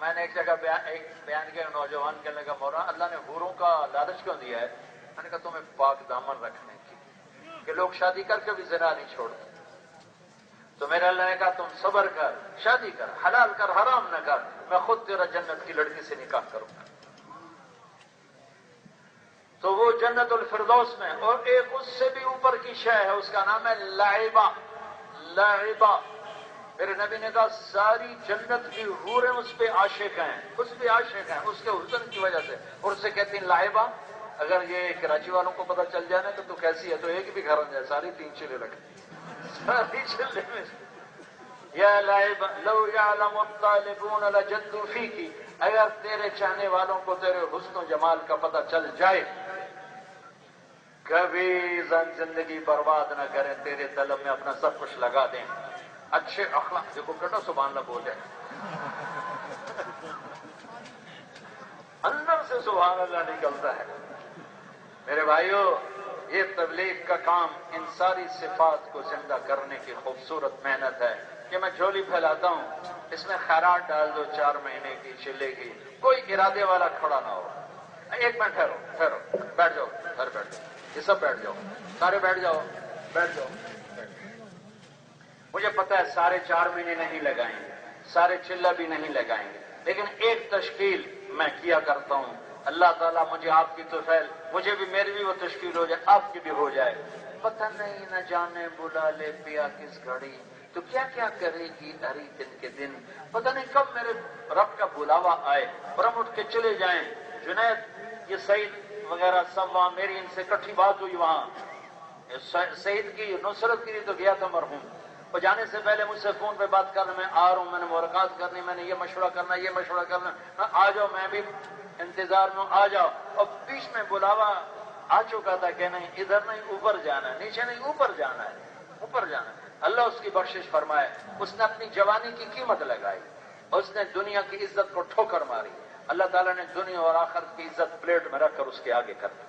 میں نے ایک جگہ بیان کیا، نوجوان کہنے لگا مولانا اللہ نے حوروں کا لالچ کیوں دیا ہے؟ میں نے کہا تمہیں پاک دامن رکھنے کی، کہ لوگ شادی کر کے بھی زنا نہیں چھوڑتے. تو میرے اللہ نے کہا تم صبر کر، شادی کر، حلال کر، حرام نہ کر، میں خود تیرا جنت کی لڑکی سے نکاح کروں گا. تو وہ جنت الفردوس میں. اور ایک اس سے بھی اوپر کی شے ہے، اس کا نام ہے لعبہ. لعبہ. میرے نبی نے کہا ساری جنت کی حوریں اس پہ عاشق ہیں، اس پہ عاشق ہیں اس کے حسن کی وجہ سے. اور اسے کہتے ہیں لعبہ. اگر یہ کراچی والوں کو پتہ چل جائے نا کہ تو کیسی ہے تو ایک بھی گھر جائے، ساری 3 چلے رکھے، ساری چلے میں. یا لعبہ لو یعلم الطالبون لجدوا فیک. اگر تیرے چاہنے والوں کو تیرے حسن و جمال کا پتہ چل جائے کبھی زندگی برباد نہ کریں، تیرے طلب میں اپنا سب کچھ لگا دیں. اچھے اخلاق. دیکھو بیٹا سبحان اللہ بولے اندر سے سبحان اللہ نکلتا ہے. میرے بھائیو یہ تبلیغ کا کام ان ساری صفات کو زندہ کرنے کی خوبصورت محنت ہے کہ میں جھولی پھیلاتا ہوں، اس میں خیرات ڈال دو 4 مہینے کی چلے کی، کوئی ارادے والا کھڑا نہ ہو. 1 منٹ ٹھہرو، بیٹھ جاؤ، گھر بیٹھ جاؤ، یہ سب بیٹھ جاؤ، سارے بیٹھ جاؤ، بیٹھ جاؤ. مجھے پتا ہے سارے 4 مہینے نہیں لگائیں گے، سارے چلہ بھی نہیں لگائیں گے، لیکن ایک تشکیل میں کیا کرتا ہوں. اللہ تعالیٰ مجھے آپ کی توفیل، مجھے بھی میری بھی وہ تشکیل ہو جائے، آپ کی بھی ہو جائے. پتہ نہیں نہ جانے بلا لے پیا کس گھڑی، تو کیا کیا کرے گی ہری دن کے دن. پتہ نہیں کب میرے رب کا بلاوا آئے اور ہم اٹھ کے چلے جائیں. جنید، یہ سعید وغیرہ سب وہاں میری ان سے کٹھی بات ہوئی. وہاں سعید کی نصرت کے لیے تو گیا تھا مرحوم، وہ جانے سے پہلے مجھ سے فون پہ بات کرنا، میں آ رہا ہوں، میں نے ملاقات کرنی، میں نے یہ مشورہ کرنا، یہ مشورہ کرنا، آ جاؤ، میں بھی انتظار میں آ جاؤ. اور بیچ میں بلاوا آ چکا تھا کہ نہیں ادھر نہیں اوپر جانا ہے، نیچے نہیں اوپر جانا ہے، اوپر جانا ہے. اللہ اس کی بخشش فرمائے. اس نے اپنی جوانی کی قیمت لگائی، اس نے دنیا کی عزت کو ٹھوکر ماری. اللہ تعالیٰ نے دنیا اور آخرت کی عزت پلیٹ میں رکھ کر اس کے آگے کر دی.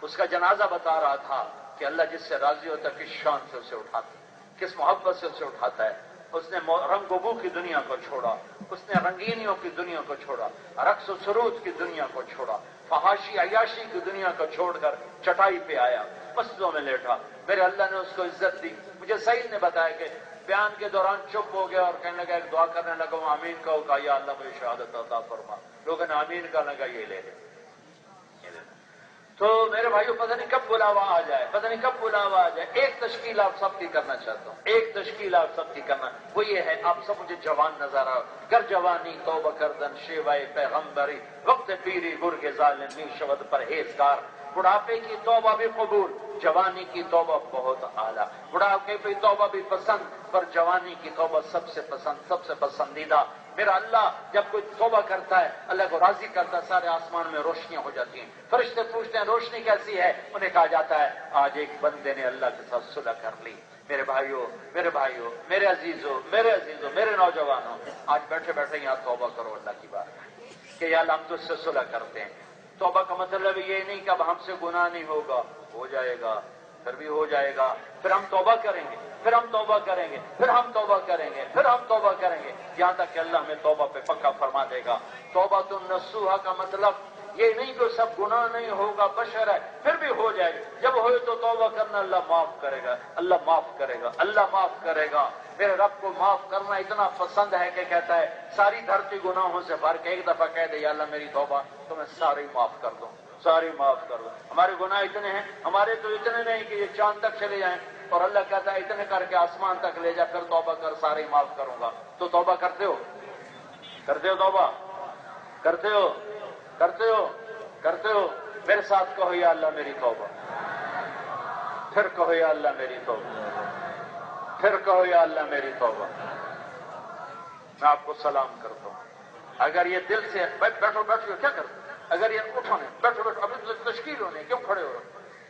اس کا جنازہ بتا رہا تھا کہ اللہ جس سے راضی ہوتا ہے کس شان سے اسے اٹھاتا ہے، کس محبت سے اسے اٹھاتا ہے. اس نے رنگ و بو کی دنیا کو چھوڑا، اس نے رنگینیوں کی دنیا کو چھوڑا، رقص و سرود کی دنیا کو چھوڑا، فحاشی عیاشی کی دنیا کو چھوڑ کر چٹائی پہ آیا، مسجدوں میں لیٹا. میرے اللہ نے اس کو عزت دی. مجھے سعید نے بتایا کہ بیان کے دوران چپ ہو گیا اور کہنے لگا، ایک دعا کرنے لگا، وہ آمین کہو، کہا یا اللہ مجھے شہادت عطا فرما. لوگوں نے آمین کہا، لگا یہ لے لے. تو میرے بھائیو پتہ نہیں کب بلاوا آ جائے، پتہ نہیں کب بلاوا آ جائے. ایک تشکیل آپ سب کی کرنا چاہتا ہوں، ایک تشکیل آپ سب کی کرنا، وہ یہ ہے آپ سب مجھے جوان نظر آؤ. گر جوانی توبہ کردن شیوائے پیغمبری، وقت پیری گرگ ظالمی شود پرہیزگار. بڑھاپے کی توبہ بھی قبول، جوانی کی توبہ بہت اعلیٰ. بڑھاپے کی توبہ بھی پسند، پر جوانی کی توبہ سب سے پسند، سب سے پسندیدہ. میرا اللہ جب کوئی توبہ کرتا ہے، اللہ کو راضی کرتا ہے، سارے آسمان میں روشنیاں ہو جاتی ہیں. فرشتے پوچھتے ہیں روشنی کیسی ہے؟ انہیں کہا جاتا ہے آج ایک بندے نے اللہ کے ساتھ صلح کر لی. میرے بھائیوں، میرے عزیزوں، میرے نوجوانوں، آج بیٹھے بیٹھے یہاں توبہ کرو اللہ کی بات کہ یا اللہ ہم تجھ سے صلح کرتے ہیں. توبہ کا مطلب یہ نہیں کہ اب ہم سے گناہ نہیں ہوگا، ہو جائے گا، پھر بھی ہو جائے گا، پھر ہم توبہ کریں گے، پھر ہم توبہ کریں گے، پھر ہم توبہ کریں گے، پھر ہم توبہ کریں گے، یہاں تک کہ اللہ ہمیں توبہ پہ پکا فرما دے گا. توبۃ النصوحہ کا مطلب یہ نہیں کہ سب گناہ نہیں ہوگا، بشر ہے، پھر بھی ہو جائے گا. جب ہوئے تو توبہ کرنا، اللہ معاف کرے گا، اللہ معاف کرے گا، اللہ معاف کرے گا. میرے رب کو معاف کرنا اتنا پسند ہے کہ کہتا ہے ساری دھرتی گناہوں سے بھر کے ایک دفعہ کہہ دے یا اللہ میری توبہ تو میں ساری معاف کر دوں، ساری معاف کر دوں. ہمارے گناہ اتنے ہیں، ہمارے تو اتنے نہیں کہ یہ چاند تک چلے جائیں، اور اللہ کہتا ہے اتنے کر کے آسمان تک لے جا کر توبہ کر، سارے معاف کروں گا. تو توبہ کرتے ہو؟ کرتے ہو توبہ؟ کرتے ہو؟ کرتے ہو؟ کرتے ہو؟ میرے ساتھ کہو یا اللہ میری توبہ. پھر کہو یا اللہ میری توبہ. پھر کہو یا اللہ میری توبہ. میں آپ کو سلام کرتا ہوں. اگر یہ دل سے بیٹھو کیا کرتے؟ اگر یہ اٹھو نہیں، بیٹھو ابھی تشکیل ہونے کیوں کھڑے ہو؟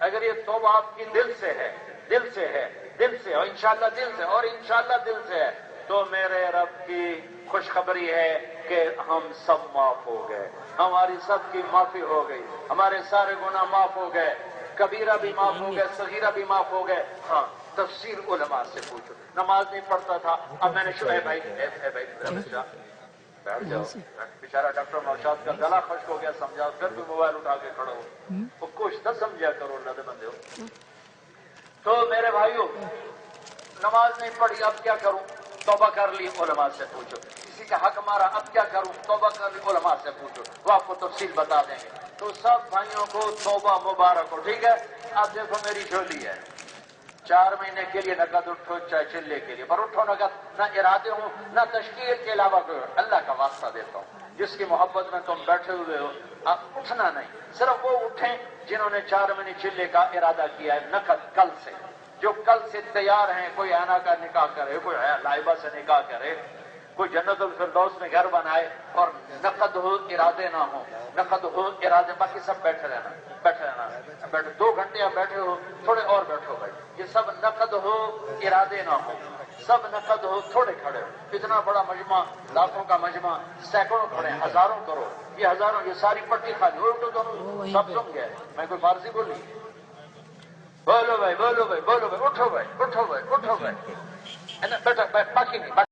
اگر یہ توبہ آپ کی دل سے ہے، دل سے اور انشاءاللہ دل سے، اور انشاءاللہ دل سے ہے، تو میرے رب کی خوشخبری ہے کہ ہم سب معاف ہو گئے، ہماری سب کی معافی ہو گئی، ہمارے سارے گناہ معاف ہو گئے، کبیرہ بھی معاف ہو گئے، صغیرہ بھی معاف ہو گئے. ہاں تفسیر علماء سے پوچھو. نماز نہیں پڑھتا تھا، اب میں نے بھائی بیٹھ جاؤ. بیچارہ ڈاکٹر نوشاد کا گلا خشک ہو گیا، سمجھا، پھر بھی موبائل اٹھا کے کھڑا ہو. وہ کچھ نہ سمجھا کرو اللہ دے بندے ہو. تو میرے بھائیوں، نماز نہیں پڑھی اب کیا کروں؟ توبہ کر لی، علماء سے پوچھو. کسی کا حق مارا اب کیا کروں؟ توبہ کر لی، علماء سے پوچھو، وہ آپ کو تفصیل بتا دیں گے. تو سب بھائیوں کو توبہ مبارک ہو. ٹھیک ہے، اب دیکھو میری جھولی ہے، 4 مہینے کے لیے نقد اٹھو چاہے چلے کے لیے، پر اٹھو نقد، نہ ارادے ہوں نہ تشکیل کے علاوہ کوئی. اللہ کا واسطہ دیتا ہوں جس کی محبت میں تم بیٹھے ہوئے ہو، اب اٹھنا نہیں. صرف وہ اٹھیں جنہوں نے 4 مہینے چلے کا ارادہ کیا ہے نقد کل سے. جو کل سے تیار ہیں، کوئی آنا کا نکاح کرے، کوئی لائبہ سے نکاح کرے، کوئی جنت الفردوس میں گھر بنائے، اور نقد ہو ارادے نہ ہو، نقد ہو ارادے. باقی سب بیٹھے رہنا. بیٹھے 2 گھنٹے آپ بیٹھے ہو، تھوڑے اور بیٹھو بھائی. یہ سب نقد ہو ارادے نہ ہو، سب نقد ہو، تھوڑے کھڑے ہو. اتنا بڑا مجمع، لاکھوں کا مجمع، سینکڑوں کھڑے، ہزاروں کرو، یہ ہزاروں، یہ ساری پٹی خالی ہو. سب سن گئے. میں کوئی فارسی بولی؟ بولو بھائی، بولو بھائی، بولو بھائی، اٹھو بھائی، اٹھو بھائی، اٹھو بھائی. بیٹھا باقی نہیں.